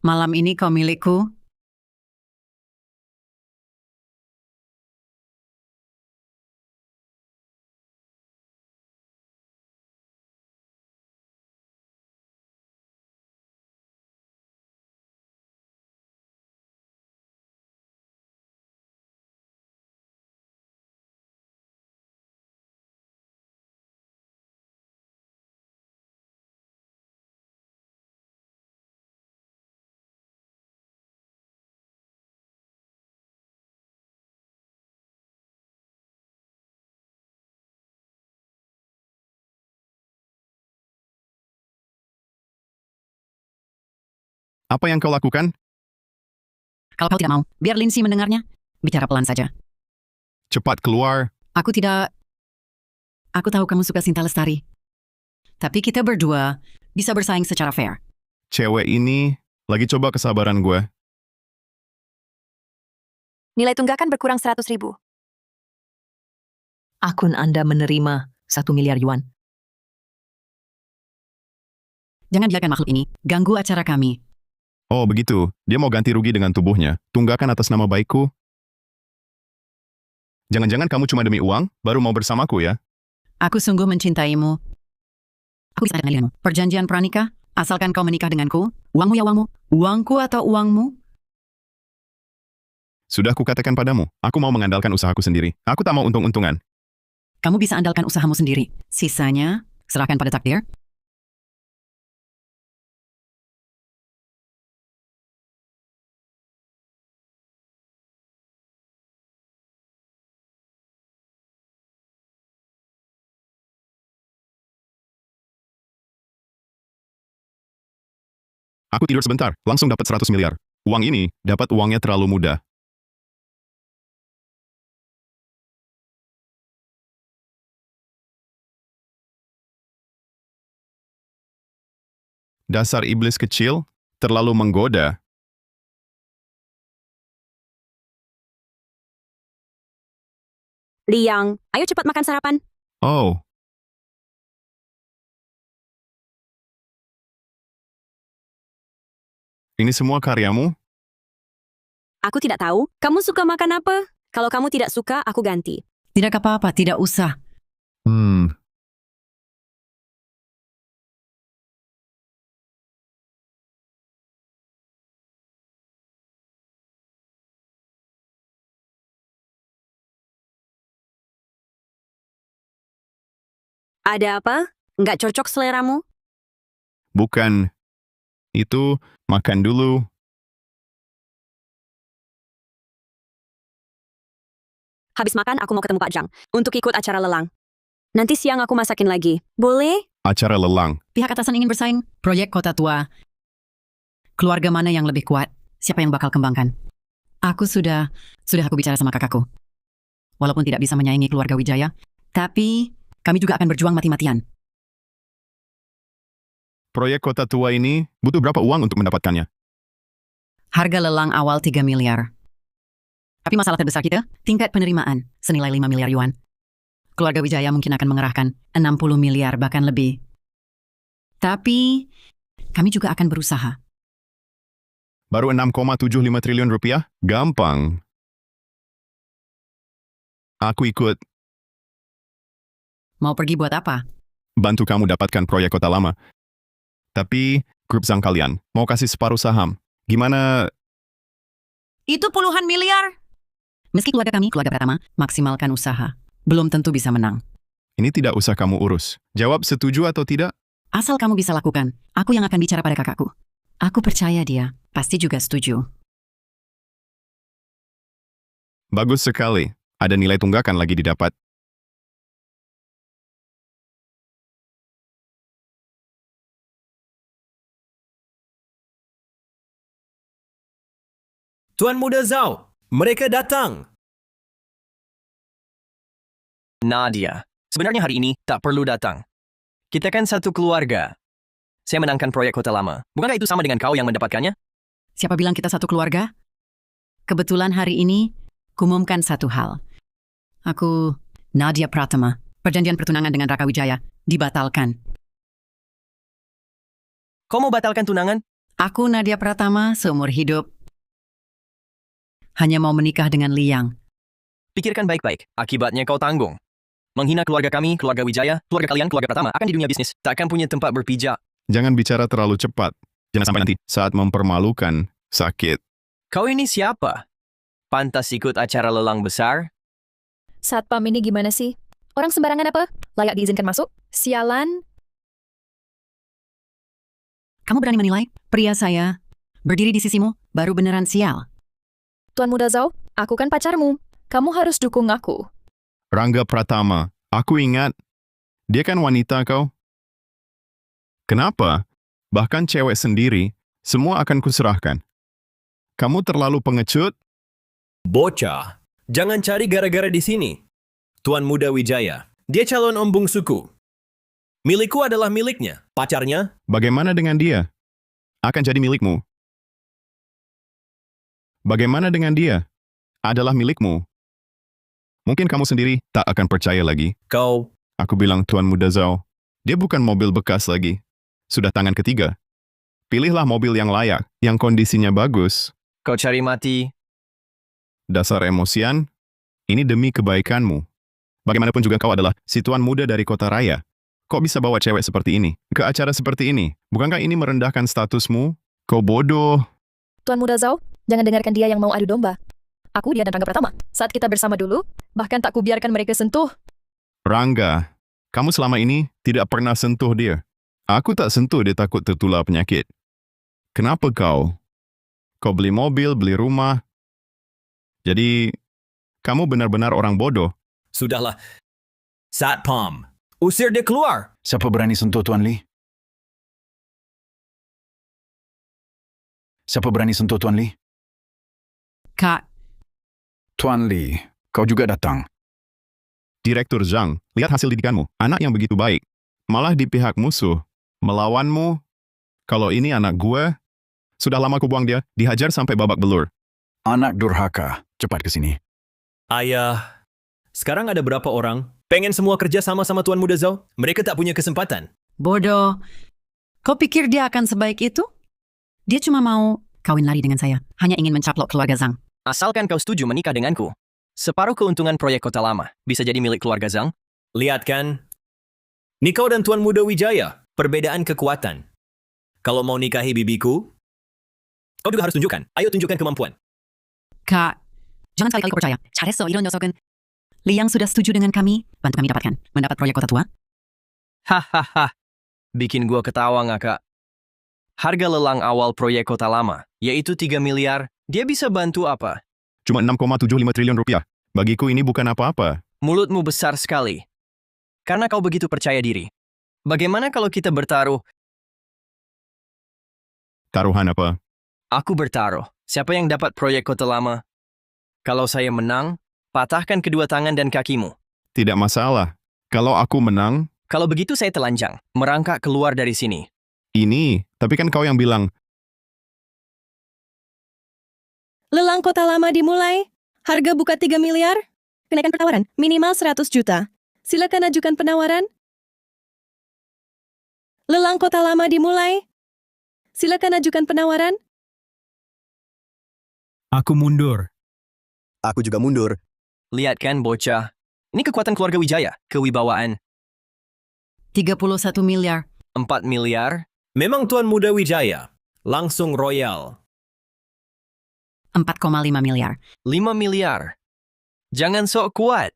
Malam ini kau milikku. Apa yang kau lakukan? Kalau kau tidak mau, biar Lindsay mendengarnya. Bicara pelan saja. Cepat keluar. Aku tahu kamu suka Sinta Lestari. Tapi kita berdua bisa bersaing secara fair. Cewek ini lagi coba kesabaran gue. Nilai tunggakan berkurang 100.000. Akun Anda menerima 1 miliar yuan. Jangan biarkan makhluk ini ganggu acara kami. Oh begitu, dia mau ganti rugi dengan tubuhnya. Tunggakan atas nama baikku. Jangan-jangan kamu cuma demi uang, baru mau bersamaku ya? Aku sungguh mencintaimu. Aku bisa denganmu. Perjanjian pranikah, asalkan kau menikah denganku. Uangmu ya uangmu. Uangku atau uangmu? Sudah kukatakan padamu, aku mau mengandalkan usahaku sendiri. Aku tak mau untung-untungan. Kamu bisa andalkan usahamu sendiri. Sisanya, serahkan pada takdir. Aku tidur sebentar, langsung dapat 100 miliar. Uang ini, dapat uangnya terlalu mudah. Dasar iblis kecil, terlalu menggoda. Liang, ayo cepat makan sarapan. Oh, ini semua karyamu? Aku tidak tahu, kamu suka makan apa? Kalau kamu tidak suka, aku ganti. Tidak apa-apa, tidak usah. Ada apa? Nggak cocok seleramu? Bukan. Itu, makan dulu. Habis makan, aku mau ketemu Pak Zhang untuk ikut acara lelang. Nanti siang aku masakin lagi. Boleh? Acara lelang. Pihak atasan ingin bersaing. Proyek kota tua. Keluarga mana yang lebih kuat? Siapa yang bakal kembangkan? Sudah aku bicara sama kakakku. Walaupun tidak bisa menyaingi keluarga Wijaya, tapi kami juga akan berjuang mati-matian. Proyek kota tua ini butuh berapa uang untuk mendapatkannya? Harga lelang awal 3 miliar. Tapi masalah terbesar kita, tingkat penerimaan, senilai 5 miliar yuan. Keluarga Wijaya mungkin akan mengerahkan 60 miliar bahkan lebih. Tapi, kami juga akan berusaha. Baru 6,75 triliun rupiah? Gampang. Aku ikut. Mau pergi buat apa? Bantu kamu dapatkan proyek kota lama. Tapi, grup Zhang kalian mau kasih separuh saham. Gimana? Itu puluhan miliar. Meski keluarga kami, keluarga pertama, maksimalkan usaha. Belum tentu bisa menang. Ini tidak usah kamu urus. Jawab setuju atau tidak? Asal kamu bisa lakukan, aku yang akan bicara pada kakakku. Aku percaya dia, pasti juga setuju. Bagus sekali. Ada nilai tunggakan lagi didapat. Tuan Muda Zhao, mereka datang. Nadia, sebenarnya hari ini tak perlu datang. Kita kan satu keluarga. saya menangkan proyek kota lama. Bukankah itu sama dengan kau yang mendapatkannya? Siapa bilang kita satu keluarga? Kebetulan hari ini, kumumkan satu hal. Aku, Nadia Pratama, perjanjian pertunangan dengan Raka Wijaya, dibatalkan. Kau mau batalkan tunangan? Aku, Nadia Pratama, seumur hidup, hanya mau menikah dengan Liang. Pikirkan baik-baik, akibatnya kau tanggung. Menghina keluarga kami, keluarga Wijaya, keluarga kalian, keluarga Pratama, akan di dunia bisnis. Takkan punya tempat berpijak. Jangan bicara terlalu cepat. Jangan sampai nanti saat mempermalukan, sakit. Kau ini siapa? Pantas ikut acara lelang besar? Satpam ini gimana sih? Orang sembarangan apa? Layak diizinkan masuk? Sialan. Kamu berani menilai? Pria saya, berdiri di sisimu, baru beneran sial. Tuan Muda Zhao, aku kan pacarmu. Kamu harus dukung aku. Rangga Pratama, aku ingat. Dia kan wanita kau. Kenapa? Bahkan cewek sendiri, semua akan kuserahkan. Kamu terlalu pengecut? Bocah, jangan cari gara-gara di sini. Tuan Muda Wijaya, dia calon om bungsuku. Milikku adalah miliknya. Pacarnya? Bagaimana dengan dia? Akan jadi milikmu. Bagaimana dengan dia? Adalah milikmu. Mungkin kamu sendiri tak akan percaya lagi. Kau... Aku bilang Tuan Muda Zhao, dia bukan mobil bekas lagi. Sudah tangan ketiga. Pilihlah mobil yang layak, yang kondisinya bagus. Kau cari mati. Dasar emosian, ini demi kebaikanmu. Bagaimanapun juga kau adalah si tuan muda dari kota raya. Kok bisa bawa cewek seperti ini ke acara seperti ini? Bukankah ini merendahkan statusmu? Kau bodoh. Tuan Muda Zhao, jangan dengarkan dia yang mau adu domba. Aku, dia, dan Rangga Pratama. Saat kita bersama dulu, bahkan tak kubiarkan mereka sentuh. Rangga, kamu selama ini tidak pernah sentuh dia. Aku tak sentuh, dia takut tertular penyakit. Kenapa kau? Kau beli mobil, beli rumah. Jadi, kamu benar-benar orang bodoh. Sudahlah. Satpam, usir dia keluar. Siapa berani sentuh Tuan Li? Siapa berani sentuh Tuan Li? Kak, Tuan Li, kau juga datang. Direktur Zhang, lihat hasil didikanmu. Anak yang begitu baik. Malah di pihak musuh. Melawanmu. Kalau ini anak gue, sudah lama ku buang dia, dihajar sampai babak belur. Anak durhaka, cepat ke sini. Ayah, sekarang ada berapa orang? Pengen semua kerja sama-sama Tuan Muda Zhao? Mereka tak punya kesempatan. bodoh. Kau pikir dia akan sebaik itu? Dia cuma mau kawin lari dengan saya. Hanya ingin mencaplok keluarga Zhang. Asalkan kau setuju menikah denganku. Separuh keuntungan proyek kota lama bisa jadi milik keluarga Zhang. Lihat kan? Nikau dan Tuan Muda Wijaya, perbedaan kekuatan. Kalau mau nikahi bibiku, kau juga harus tunjukkan. Ayo tunjukkan kemampuan. Kak, jangan sekali-kali kau percaya. 잘했어, 이런 녀석은. Liang sudah setuju dengan kami, bantu kami dapatkan. Mendapat proyek kota tua. Hahaha, bikin gua ketawa ngakak. Harga lelang awal proyek kota lama, yaitu 3 miliar, dia bisa bantu apa? Cuma 6,75 triliun rupiah. Bagiku ini bukan apa-apa. Mulutmu besar sekali. Karena kau begitu percaya diri. Bagaimana kalau kita bertaruh? Taruhan apa? Aku bertaruh. Siapa yang dapat proyek kota lama? Kalau saya menang, patahkan kedua tangan dan kakimu. Tidak masalah. Kalau aku menang, Kalau begitu saya telanjang, merangkak keluar dari sini. ini, tapi kan kau yang bilang, Lelang kota lama dimulai. Harga buka 3 miliar. Kenaikan penawaran minimal 100 juta. Silakan ajukan penawaran. Lelang kota lama dimulai. Silakan ajukan penawaran. Aku mundur. Aku juga mundur. Lihat kan bocah. Ini kekuatan keluarga Wijaya, kewibawaan. 31 miliar. 4 miliar. Memang Tuan Muda Wijaya. Langsung royal. 4,5 miliar. 5 miliar. Jangan sok kuat.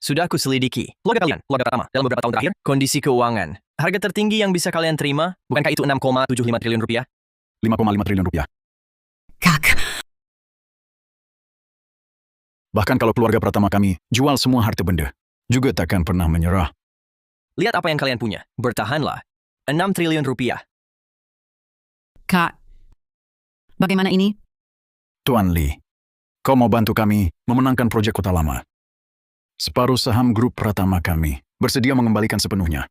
Sudah aku selidiki. Keluarga kalian, keluarga pertama, dalam beberapa tahun terakhir, kondisi keuangan. Harga tertinggi yang bisa kalian terima, bukankah itu 6,75 triliun rupiah? 5,5 triliun rupiah. Kak, Bahkan kalau keluarga pertama kami jual semua harta benda, juga takkan pernah menyerah. Lihat apa yang kalian punya. Bertahanlah. 6 triliun rupiah. Kak, bagaimana ini? Tuan Li, kau mau bantu kami memenangkan proyek kota lama. Separuh saham grup Pratama kami bersedia mengembalikan sepenuhnya.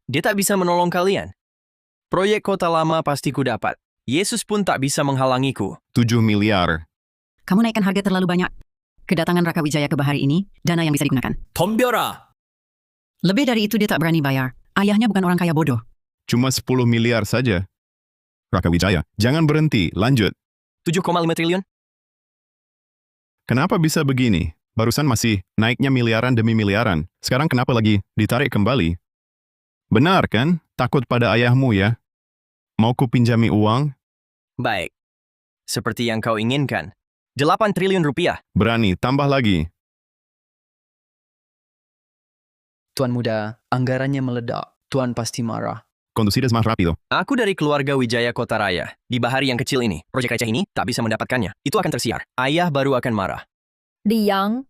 Dia tak bisa menolong kalian. Proyek kota lama pasti ku dapat. Yesus pun tak bisa menghalangiku. 7 miliar. Kamu naikkan harga terlalu banyak. Kedatangan Raka Wijaya ke Bahari ini, dana yang bisa digunakan. 덤벼라! Lebih dari itu dia tak berani bayar. Ayahnya bukan orang kaya bodoh. Cuma 10 miliar saja. Raka Wijaya, jangan berhenti, lanjut. 7,5 triliun? Kenapa bisa begini? Barusan masih naiknya miliaran demi miliaran. Sekarang kenapa lagi ditarik kembali? Benar kan? Takut pada ayahmu ya? Mau ku pinjami uang? Baik. Seperti yang kau inginkan. 8 triliun rupiah. Berani, tambah lagi. Tuan muda, anggarannya meledak. Tuan pasti marah. Conducides más rápido. Aku dari keluarga Wijaya Kota Raya. Di Bahari yang kecil ini, proyek receh ini tak bisa mendapatkannya. Itu akan tersiar. Ayah baru akan marah. Liang,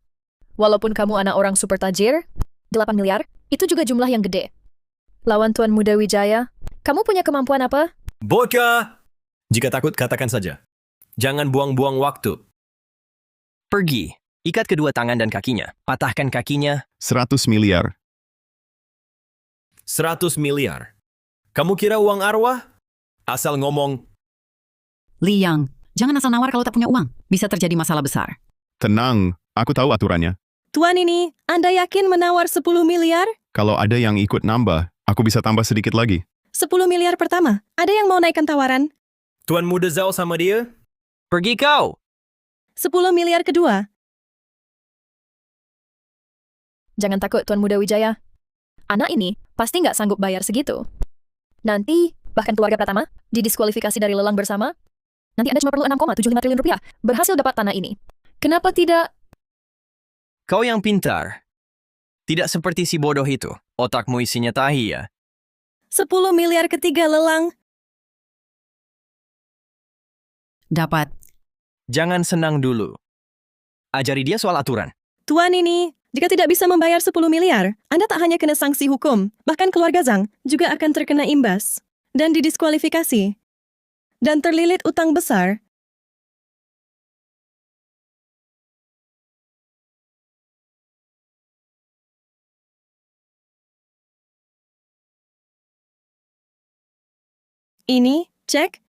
walaupun kamu anak orang super tajir, 8 miliar, itu juga jumlah yang gede. Lawan Tuan Muda Wijaya, kamu punya kemampuan apa? Bocah! Jika takut, katakan saja. Jangan buang-buang waktu. Pergi. Ikat kedua tangan dan kakinya. Patahkan kakinya. 100 miliar. 100 miliar. Kamu kira uang arwah? Asal ngomong. Liang, jangan asal nawar kalau tak punya uang. Bisa terjadi masalah besar. Tenang, aku tahu aturannya. Tuan ini, Anda yakin menawar 10 miliar? Kalau ada yang ikut nambah, aku bisa tambah sedikit lagi. 10 miliar pertama. Ada yang mau naikkan tawaran? Tuan Muda Zhao sama dia? Pergi kau! 10 miliar kedua. Jangan takut, Tuan Muda Wijaya. Anak ini pasti nggak sanggup bayar segitu. Nanti, bahkan keluarga Pratama, didiskualifikasi dari lelang bersama. Nanti Anda cuma perlu 6,75 triliun rupiah. Berhasil dapat tanah ini. Kenapa tidak? Kau yang pintar. Tidak seperti si bodoh itu. Otakmu isinya tahi ya. 10 miliar ketiga lelang. Dapat. Jangan senang dulu. Ajari dia soal aturan. Tuan ini, jika tidak bisa membayar 10 miliar, Anda tak hanya kena sanksi hukum, bahkan keluarga Zhang juga akan terkena imbas. Dan didiskualifikasi. Dan terlilit utang besar. Ini, cek.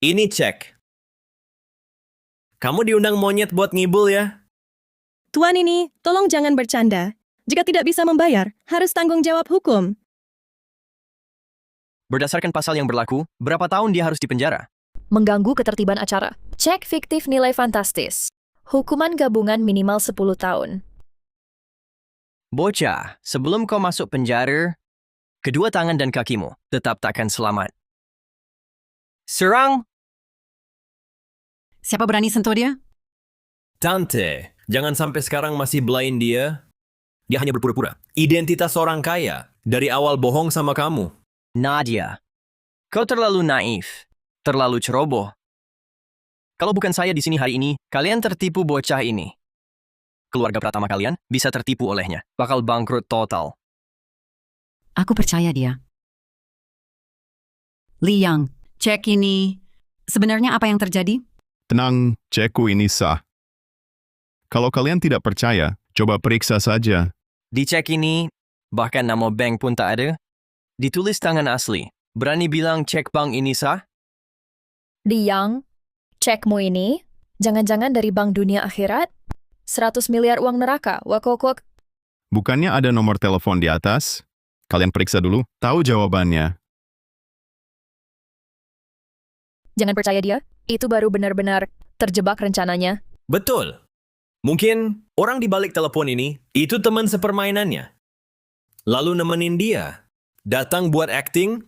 Ini cek. Kamu diundang monyet buat ngibul ya? Tuan ini, tolong jangan bercanda. Jika tidak bisa membayar, harus tanggung jawab hukum. Berdasarkan pasal yang berlaku, berapa tahun dia harus dipenjara? Mengganggu ketertiban acara. Cek fiktif nilai fantastis. Hukuman gabungan minimal 10 tahun. Bocah, sebelum kau masuk penjara, kedua tangan dan kakimu tetap takkan selamat. Serang! Siapa berani sentuh dia? Tante, jangan sampai sekarang masih belain dia. Dia hanya berpura-pura. Identitas orang kaya. Dari awal bohong sama kamu. Nadia, kau terlalu naif, terlalu ceroboh. Kalau bukan saya di sini hari ini, kalian tertipu bocah ini. Keluarga Pratama kalian bisa tertipu olehnya. Bakal bangkrut total. Aku percaya dia. Liang, cek ini. Sebenarnya apa yang terjadi? Tenang, cekku ini sah. Kalau kalian tidak percaya, coba periksa saja. Di cek ini, bahkan nama bank pun tak ada. Ditulis tangan asli. Berani bilang cek bank ini sah? Liang, cekmu ini, jangan-jangan dari Bank Dunia Akhirat? 100 miliar uang neraka, wakok. Bukannya ada nomor telepon di atas? Kalian periksa dulu, tahu jawabannya. Jangan percaya dia, itu baru benar-benar terjebak rencananya. Betul. Mungkin orang di balik telepon ini, itu teman sepermainannya. Lalu nemenin dia. Datang buat acting.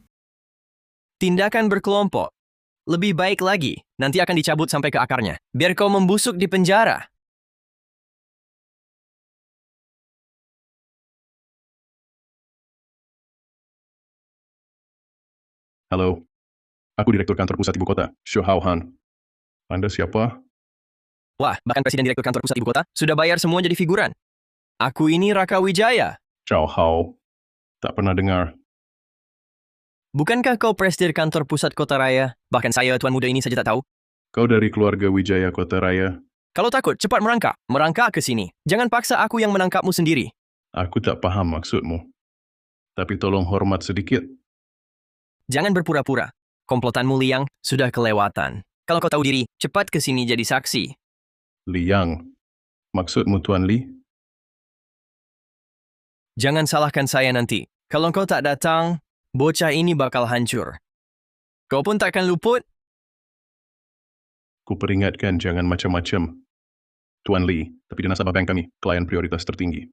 Tindakan berkelompok. Lebih baik lagi, nanti akan dicabut sampai ke akarnya. Biar kau membusuk di penjara. Halo, aku Direktur Kantor Pusat Ibu Kota, Xu Hao Han. Anda siapa? Wah, bahkan Presiden Direktur Kantor Pusat Ibu Kota sudah bayar semua jadi figuran. Aku ini Raka Wijaya. Chao Hao. Tak pernah dengar. Bukankah kau Presiden Kantor Pusat Kota Raya? Bahkan saya, Tuan Muda ini saja tak tahu. Kau dari keluarga Wijaya Kota Raya? Kalau takut, cepat merangkak. Merangkak ke sini. Jangan paksa aku yang menangkapmu sendiri. Aku tak paham maksudmu. Tapi tolong hormat sedikit. Jangan berpura-pura. Komplotanmu Liang sudah kelewatan. Kalau kau tahu diri, cepat ke sini jadi saksi. Liang. Maksudmu Tuan Li? Jangan salahkan saya nanti. Kalau kau tak datang, bocah ini bakal hancur. Kau pun takkan luput. Ku peringatkan jangan macam-macam. Tuan Li, tapi dia nasabah bank kami, klien prioritas tertinggi.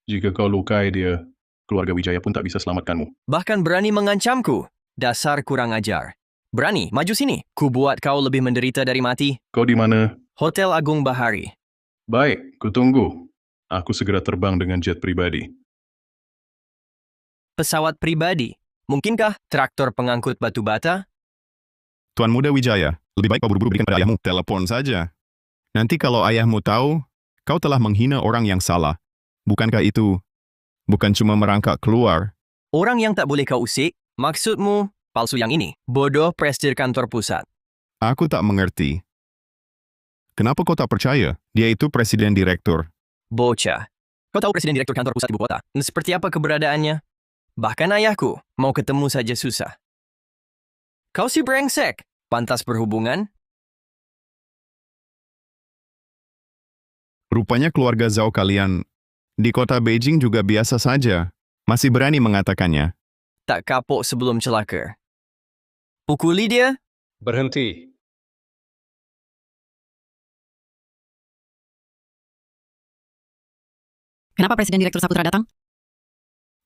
Jika kau lukai dia, keluarga Wijaya pun tak bisa selamatkanmu. Bahkan berani mengancamku. Dasar kurang ajar. Berani, maju sini. Ku buat kau lebih menderita dari mati. Kau di mana? Hotel Agung Bahari. Baik, ku tunggu. Aku segera terbang dengan jet pribadi. Pesawat pribadi. Mungkinkah traktor pengangkut batu bata? Tuan Muda Wijaya, lebih baik kau buru-buru berikan pada ayahmu. Telepon saja. Nanti kalau ayahmu tahu, kau telah menghina orang yang salah. Bukankah itu bukan cuma merangkak keluar? Orang yang tak boleh kau usik, maksudmu palsu yang ini. Bodoh presdir kantor pusat. Aku tak mengerti. Kenapa kau tak percaya? Dia itu presiden direktur. Bocah. Kau tahu presiden direktur kantor pusat ibu kota? Seperti apa keberadaannya? Bahkan ayahku mau ketemu saja susah. Kau si brengsek. Pantas berhubungan? Rupanya keluarga Zhao kalian di kota Beijing juga biasa saja. Masih berani mengatakannya. Tak kapok sebelum celaka. Pukuli dia? Berhenti. Kenapa Presiden Direktur Saputra datang?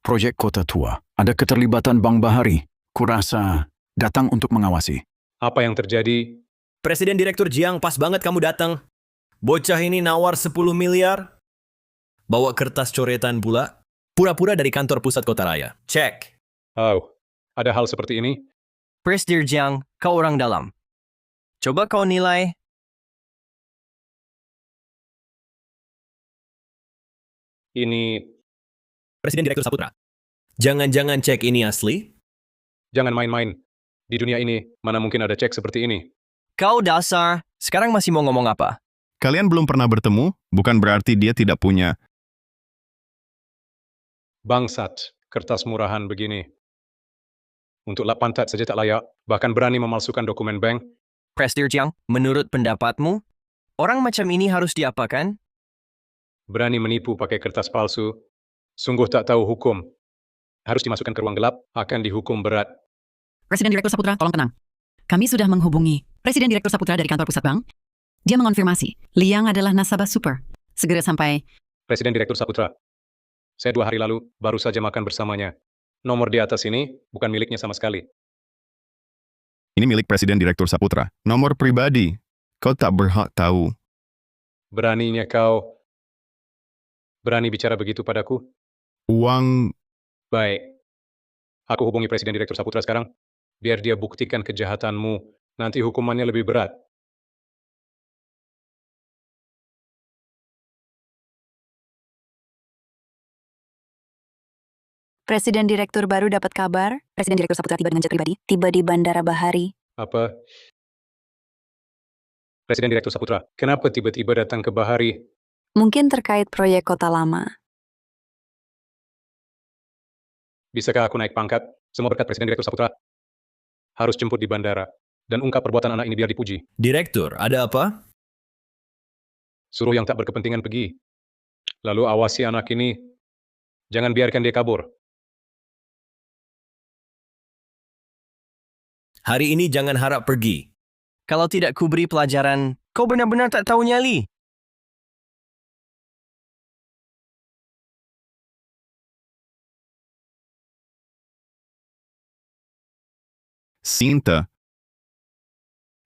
Proyek Kota Tua. Ada keterlibatan Bank Bahari. Kurasa datang untuk mengawasi. Apa yang terjadi? Presiden Direktur Jiang, pas banget kamu datang. Bocah ini nawar 10 miliar. Bawa kertas coretan pula. Pura-pura dari kantor pusat Kota Raya. Cek. Oh, ada hal seperti ini? Presdir Jiang, kau orang dalam. Coba kau nilai. Ini... Presiden Direktur Saputra. Jangan-jangan cek ini asli? Jangan main-main. Di dunia ini, mana mungkin ada cek seperti ini? Kau dasar. Sekarang masih mau ngomong apa? Kalian belum pernah bertemu, bukan berarti dia tidak punya. Bangsat, kertas murahan begini. Untuk lap pantat saja tak layak, bahkan berani memalsukan dokumen bank. Presdir Jiang, menurut pendapatmu, orang macam ini harus diapakan? Berani menipu pakai kertas palsu. Sungguh tak tahu hukum. Harus dimasukkan ke ruang gelap, akan dihukum berat. Presiden Direktur Saputra, tolong tenang. Kami sudah menghubungi Presiden Direktur Saputra dari kantor pusat bank. Dia mengonfirmasi, Liang adalah nasabah super. Segera sampai. Presiden Direktur Saputra. Saya 2 hari lalu baru saja makan bersamanya. Nomor di atas ini bukan miliknya sama sekali. Ini milik Presiden Direktur Saputra. Nomor pribadi. Kau tak berhak tahu. Beraninya kau berani bicara begitu padaku? Uang... Baik. Aku hubungi Presiden Direktur Saputra sekarang. Biar dia buktikan kejahatanmu. Nanti hukumannya lebih berat. Presiden Direktur baru dapat kabar. Presiden Direktur Saputra tiba dengan jet pribadi. Tiba di Bandara Bahari. Apa? Presiden Direktur Saputra, kenapa tiba-tiba datang ke Bahari? Mungkin terkait proyek kota lama. Bisakah aku naik pangkat? Semua berkat Presiden Direktur Saputra. Harus jemput di bandara. Dan ungkap perbuatan anak ini biar dipuji. Direktur, ada apa? Suruh yang tak berkepentingan pergi. Lalu awasi anak ini. Jangan biarkan dia kabur. Hari ini jangan harap pergi. Kalau tidak kuberi pelajaran, kau benar-benar tak tahu nyali. Sinta.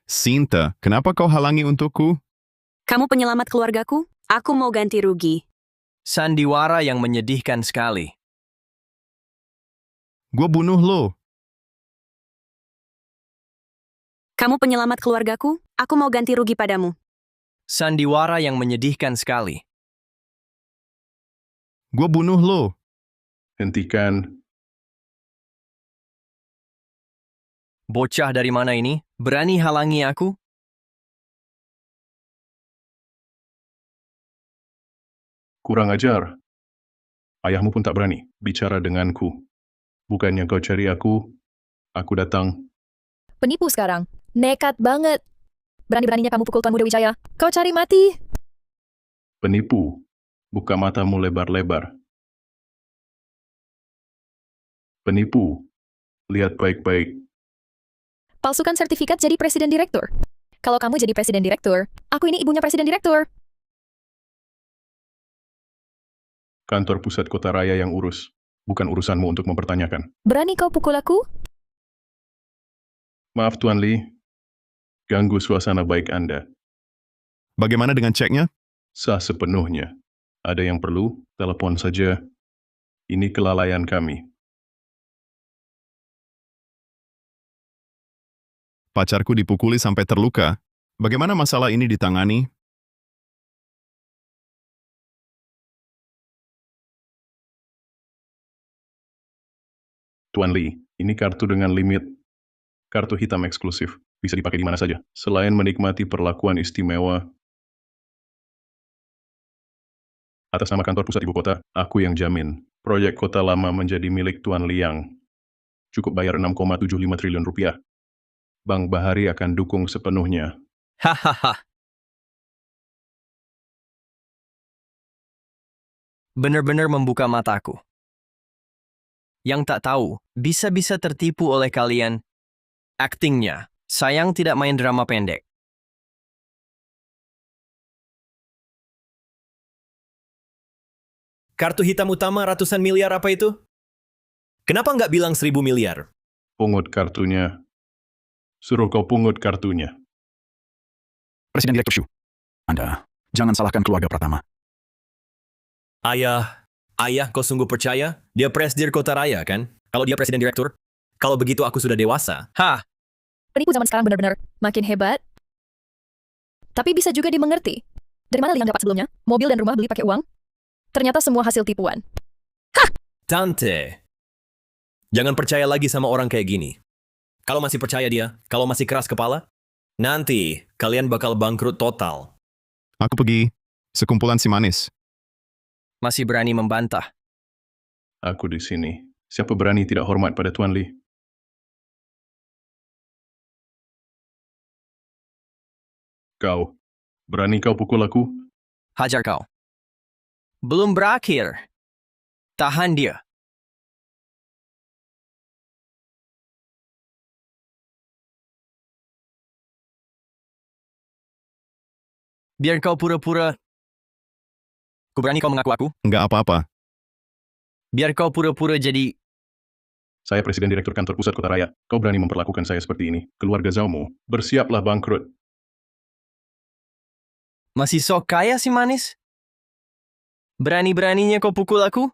Sinta, kenapa kau halangi untukku? Kamu penyelamat keluargaku? Aku mau ganti rugi. Sandiwara yang menyedihkan sekali. Gua bunuh lo. Kamu penyelamat keluargaku? Aku mau ganti rugi padamu. Sandiwara yang menyedihkan sekali. Gua bunuh lo. Hentikan. Bocah dari mana ini? Berani halangi aku? Kurang ajar. Ayahmu pun tak berani bicara denganku. Bukannya kau cari aku datang. Penipu sekarang. Nekat banget. Berani-beraninya kamu pukul Tuan Muda Wijaya. Kau cari mati. Penipu. Buka matamu lebar-lebar. Penipu. Lihat baik-baik. Palsukan sertifikat jadi presiden direktur. Kalau kamu jadi presiden direktur, aku ini ibunya presiden direktur. Kantor pusat kota raya yang urus. Bukan urusanmu untuk mempertanyakan. Berani kau pukul aku? Maaf Tuan Lee. Ganggu suasana baik Anda. Bagaimana dengan ceknya? Sah sepenuhnya. Ada yang perlu, telepon saja. Ini kelalaian kami. Pacarku dipukuli sampai terluka. Bagaimana masalah ini ditangani? Tuan Lee, ini kartu dengan limit. Kartu hitam eksklusif. Bisa dipakai di mana saja. Selain menikmati perlakuan istimewa. Atas nama kantor pusat ibu kota, aku yang jamin. Proyek kota lama menjadi milik Tuan Liang. Cukup bayar 6,75 triliun rupiah. Bank Bahari akan dukung sepenuhnya. Hahaha. Benar-benar membuka mataku. Yang tak tahu, bisa-bisa tertipu oleh kalian. Aktingnya, sayang tidak main drama pendek. Kartu hitam utama ratusan miliar apa itu? Kenapa nggak bilang 1.000 miliar? Pungut kartunya. Suruh kau pungut kartunya. Presiden Direktur Shu, Anda, jangan salahkan keluarga Pratama. Ayah, kau sungguh percaya? Dia presdir kota raya, kan? Kalau dia presiden direktur? Kalau begitu aku sudah dewasa. Hah, Penipu zaman sekarang benar-benar makin hebat. Tapi bisa juga dimengerti. Dari mana Liang dapat sebelumnya? Mobil dan rumah beli pakai uang? Ternyata semua hasil tipuan. Tante, jangan percaya lagi sama orang kayak gini. Kalau masih percaya dia, kalau masih keras kepala, nanti kalian bakal bangkrut total. Aku pergi. Sekumpulan si manis. masih berani membantah. Aku di sini. Siapa berani tidak hormat pada Tuan Lee? Kau. Berani kau pukul aku? Hajar kau. Belum berakhir. Tahan dia. Biar kau pura-pura. Ku berani kau mengaku aku? Enggak apa-apa. Biar kau pura-pura jadi. Saya Presiden Direktur Kantor Pusat Kota Raya. Kau berani memperlakukan saya seperti ini. Keluarga Zaumu, bersiaplah bangkrut. Masih sok kaya si manis? Berani-beraninya kau pukul aku?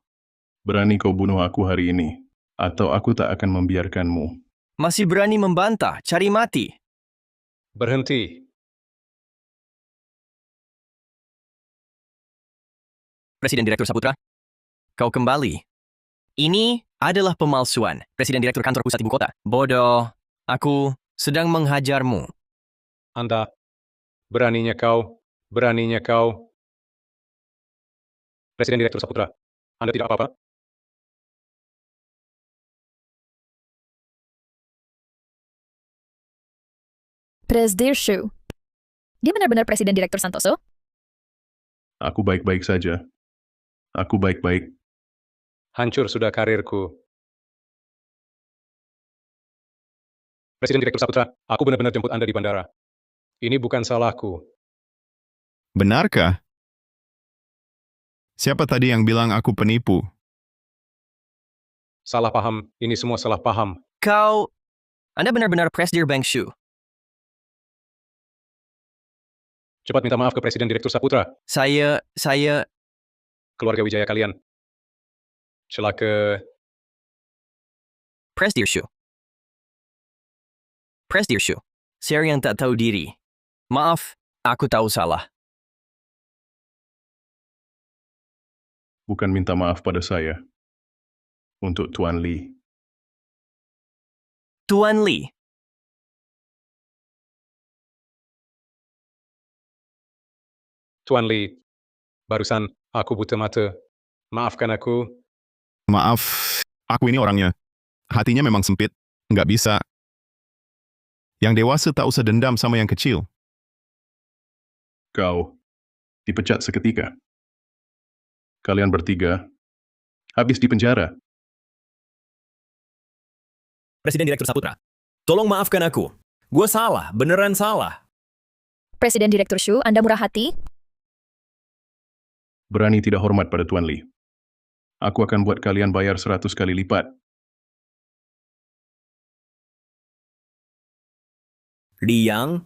Berani kau bunuh aku hari ini. Atau aku tak akan membiarkanmu. Masih berani membantah, cari mati. Berhenti. Presiden Direktur Saputra, kau kembali. Ini adalah pemalsuan. Presiden Direktur Kantor Pusat Ibu Kota. Bodoh. Aku sedang menghajarmu. Anda, beraninya kau. Presiden Direktur Saputra, Anda tidak apa-apa? Presdir Shu. Dia benar-benar Presiden Direktur Santoso? Aku baik-baik saja. Aku baik-baik. Hancur sudah karirku. Presiden Direktur Saputra, aku benar-benar jemput Anda di bandara. Ini bukan salahku. Benarkah? Siapa tadi yang bilang aku penipu? Salah paham, ini semua salah paham. Anda benar-benar Presdir Bank Shu. Cepat minta maaf ke Presiden Direktur Saputra. Saya... Keluarga Wijaya kalian. Celaka. Presdir Shu. Presdir Shu. Saya yang tak tahu diri. Maaf, aku tahu salah. Bukan minta maaf pada saya. Untuk Tuan Lee. Tuan Lee. Tuan Lee, barusan Aku buta mata. Maafkan aku. Maaf, aku ini orangnya. Hatinya memang sempit. Nggak bisa. Yang dewasa tak usah dendam sama yang kecil. Kau dipecat seketika. Kalian bertiga habis di penjara. Presiden Direktur Saputra. Tolong maafkan aku. Gue salah, beneran salah. Presiden Direktur Shu, Anda murah hati? Berani tidak hormat pada Tuan Lee. Aku akan buat kalian bayar 100 kali lipat. Liang,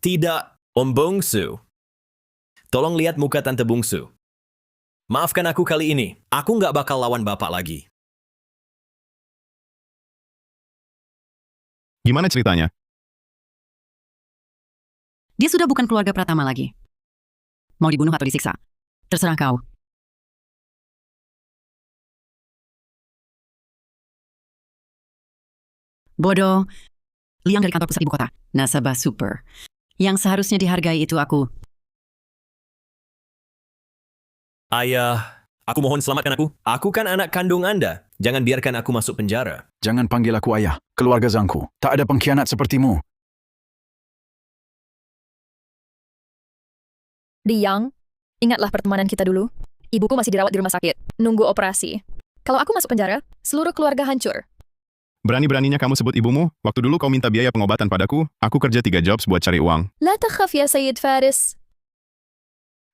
tidak, Om Bungsu. Tolong lihat muka Tante Bungsu. Maafkan aku kali ini. Aku nggak bakal lawan Bapak lagi. Gimana ceritanya? Dia sudah bukan keluarga Pratama lagi. Mau dibunuh atau disiksa? Terserah kau. Bodoh. Liang dari kantor pusat ibu kota. Nasabah super. Yang seharusnya dihargai itu aku. Ayah, aku mohon selamatkan aku. Aku kan anak kandung Anda. Jangan biarkan aku masuk penjara. Jangan panggil aku ayah. Keluarga Zhangku. Tak ada pengkhianat sepertimu. Liang, ingatlah pertemanan kita dulu. Ibuku masih dirawat di rumah sakit, nunggu operasi. Kalau aku masuk penjara, seluruh keluarga hancur. Berani-beraninya kamu sebut ibumu? Waktu dulu kau minta biaya pengobatan padaku, aku kerja 3 jobs buat cari uang. La takhaf ya Sayyid Faris.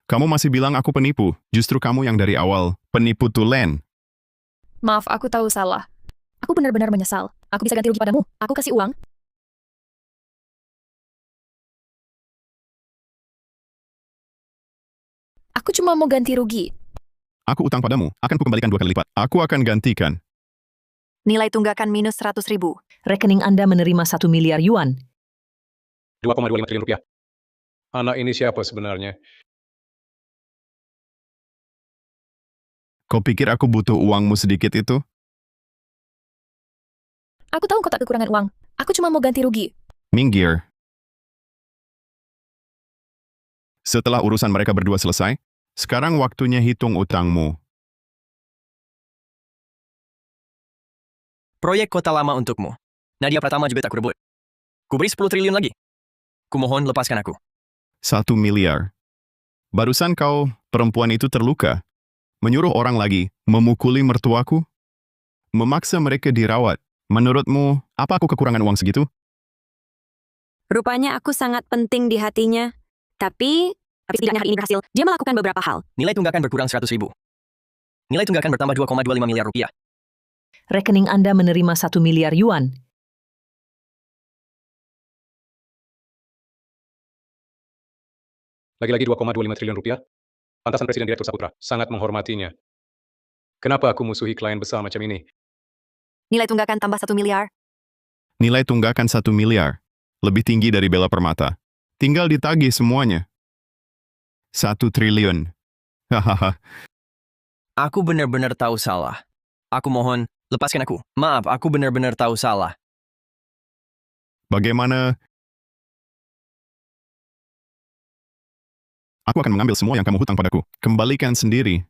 Kamu masih bilang aku penipu. Justru kamu yang dari awal penipu tulen. Maaf, aku tahu salah. Aku benar-benar menyesal. Aku bisa ganti rugi padamu. Aku kasih uang. Aku cuma mau ganti rugi. Aku utang padamu, akan kukembalikan 2 kali lipat. Aku akan gantikan. Nilai tunggakan minus 100.000. Rekening Anda menerima 1 miliar yuan. 2,25 triliun rupiah. Anak ini siapa sebenarnya? Kau pikir aku butuh uangmu sedikit itu? Aku tahu kau tak kekurangan uang. Aku cuma mau ganti rugi. Minggir. Setelah urusan mereka berdua selesai, sekarang waktunya hitung utangmu. Proyek kota lama untukmu. Nadia Pratama juga tak kurebut. Kuberi 10 triliun lagi. Kumohon lepaskan aku. 1 miliar. Barusan kau, perempuan itu terluka. Menyuruh orang lagi, memukuli mertuaku. Memaksa mereka dirawat. Menurutmu, apa aku kekurangan uang segitu? Rupanya aku sangat penting di hatinya. Tapi setidaknya hari ini berhasil. Dia melakukan beberapa hal. Nilai tunggakan berkurang 100.000. Nilai tunggakan bertambah 2,25 miliar rupiah. Rekening Anda menerima 1 miliar yuan. Lagi-lagi 2,25 triliun rupiah. Pantasan Presiden Direktur Saputra sangat menghormatinya. Kenapa aku musuhi klien besar macam ini? Nilai tunggakan tambah 1 miliar. Nilai tunggakan 1 miliar. Lebih tinggi dari Bella Permata. Tinggal ditagih semuanya. 1 triliun. Hahaha. Aku benar-benar tahu salah. Aku mohon, lepaskan aku. Maaf, aku benar-benar tahu salah. Bagaimana? Aku akan mengambil semua yang kamu hutang padaku. Kembalikan sendiri.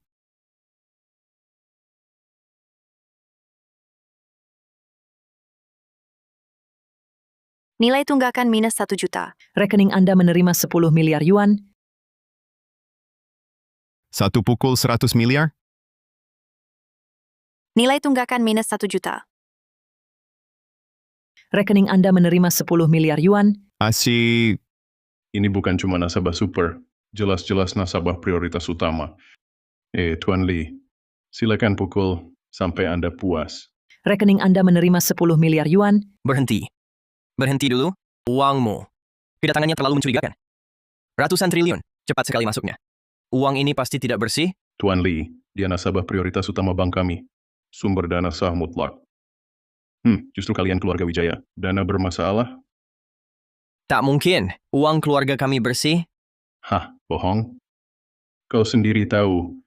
Nilai tunggakan minus 1 juta. Rekening Anda menerima 10 miliar yuan. 1 pukul 100 miliar? Nilai tunggakan minus 1 juta. Rekening Anda menerima 10 miliar yuan. Asyik. Ini bukan cuma nasabah super. Jelas-jelas nasabah prioritas utama. Tuan Lee, silakan pukul sampai Anda puas. Rekening Anda menerima 10 miliar yuan. Berhenti. Berhenti dulu. Uangmu. Kedatangannya terlalu mencurigakan. Ratusan triliun. Cepat sekali masuknya. Uang ini pasti tidak bersih. Tuan Lee, dia nasabah prioritas utama bank kami. Sumber dana sah mutlak. Justru kalian keluarga Wijaya. Dana bermasalah? Tak mungkin. Uang keluarga kami bersih. Hah, bohong? Kau sendiri tahu.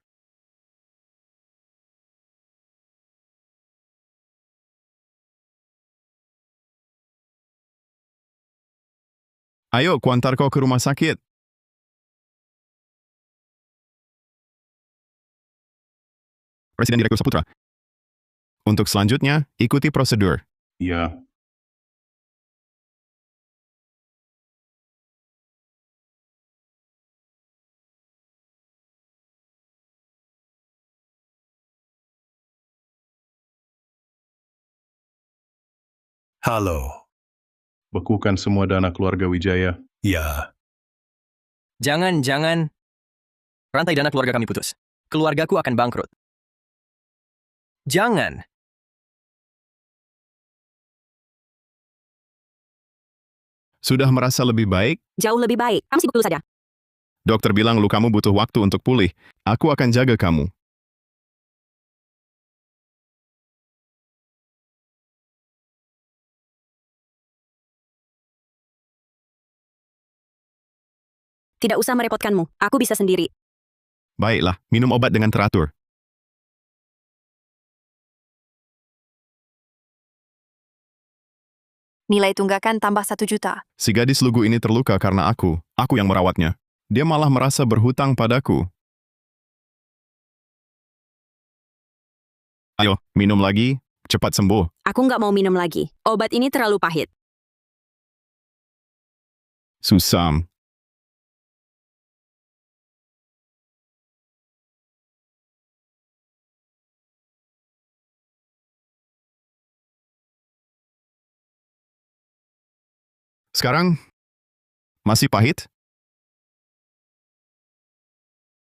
Ayo, kuantar kau ke rumah sakit. Presiden Direktur Saputra. Untuk selanjutnya, ikuti prosedur. Ya. Halo. Bekukan semua dana keluarga Wijaya. Ya. Jangan. Rantai dana keluarga kami putus. Keluargaku akan bangkrut. Jangan. Sudah merasa lebih baik? Jauh lebih baik. Kamu sibuk dulu saja. Dokter bilang lukamu butuh waktu untuk pulih. Aku akan jaga kamu. Tidak usah merepotkanmu. Aku bisa sendiri. Baiklah, minum obat dengan teratur. Nilai tunggakan tambah 1 juta. Si gadis lugu ini terluka karena aku yang merawatnya. Dia malah merasa berhutang padaku. Ayo, minum lagi, cepat sembuh. Aku nggak mau minum lagi. Obat ini terlalu pahit. Susam. Sekarang, masih pahit?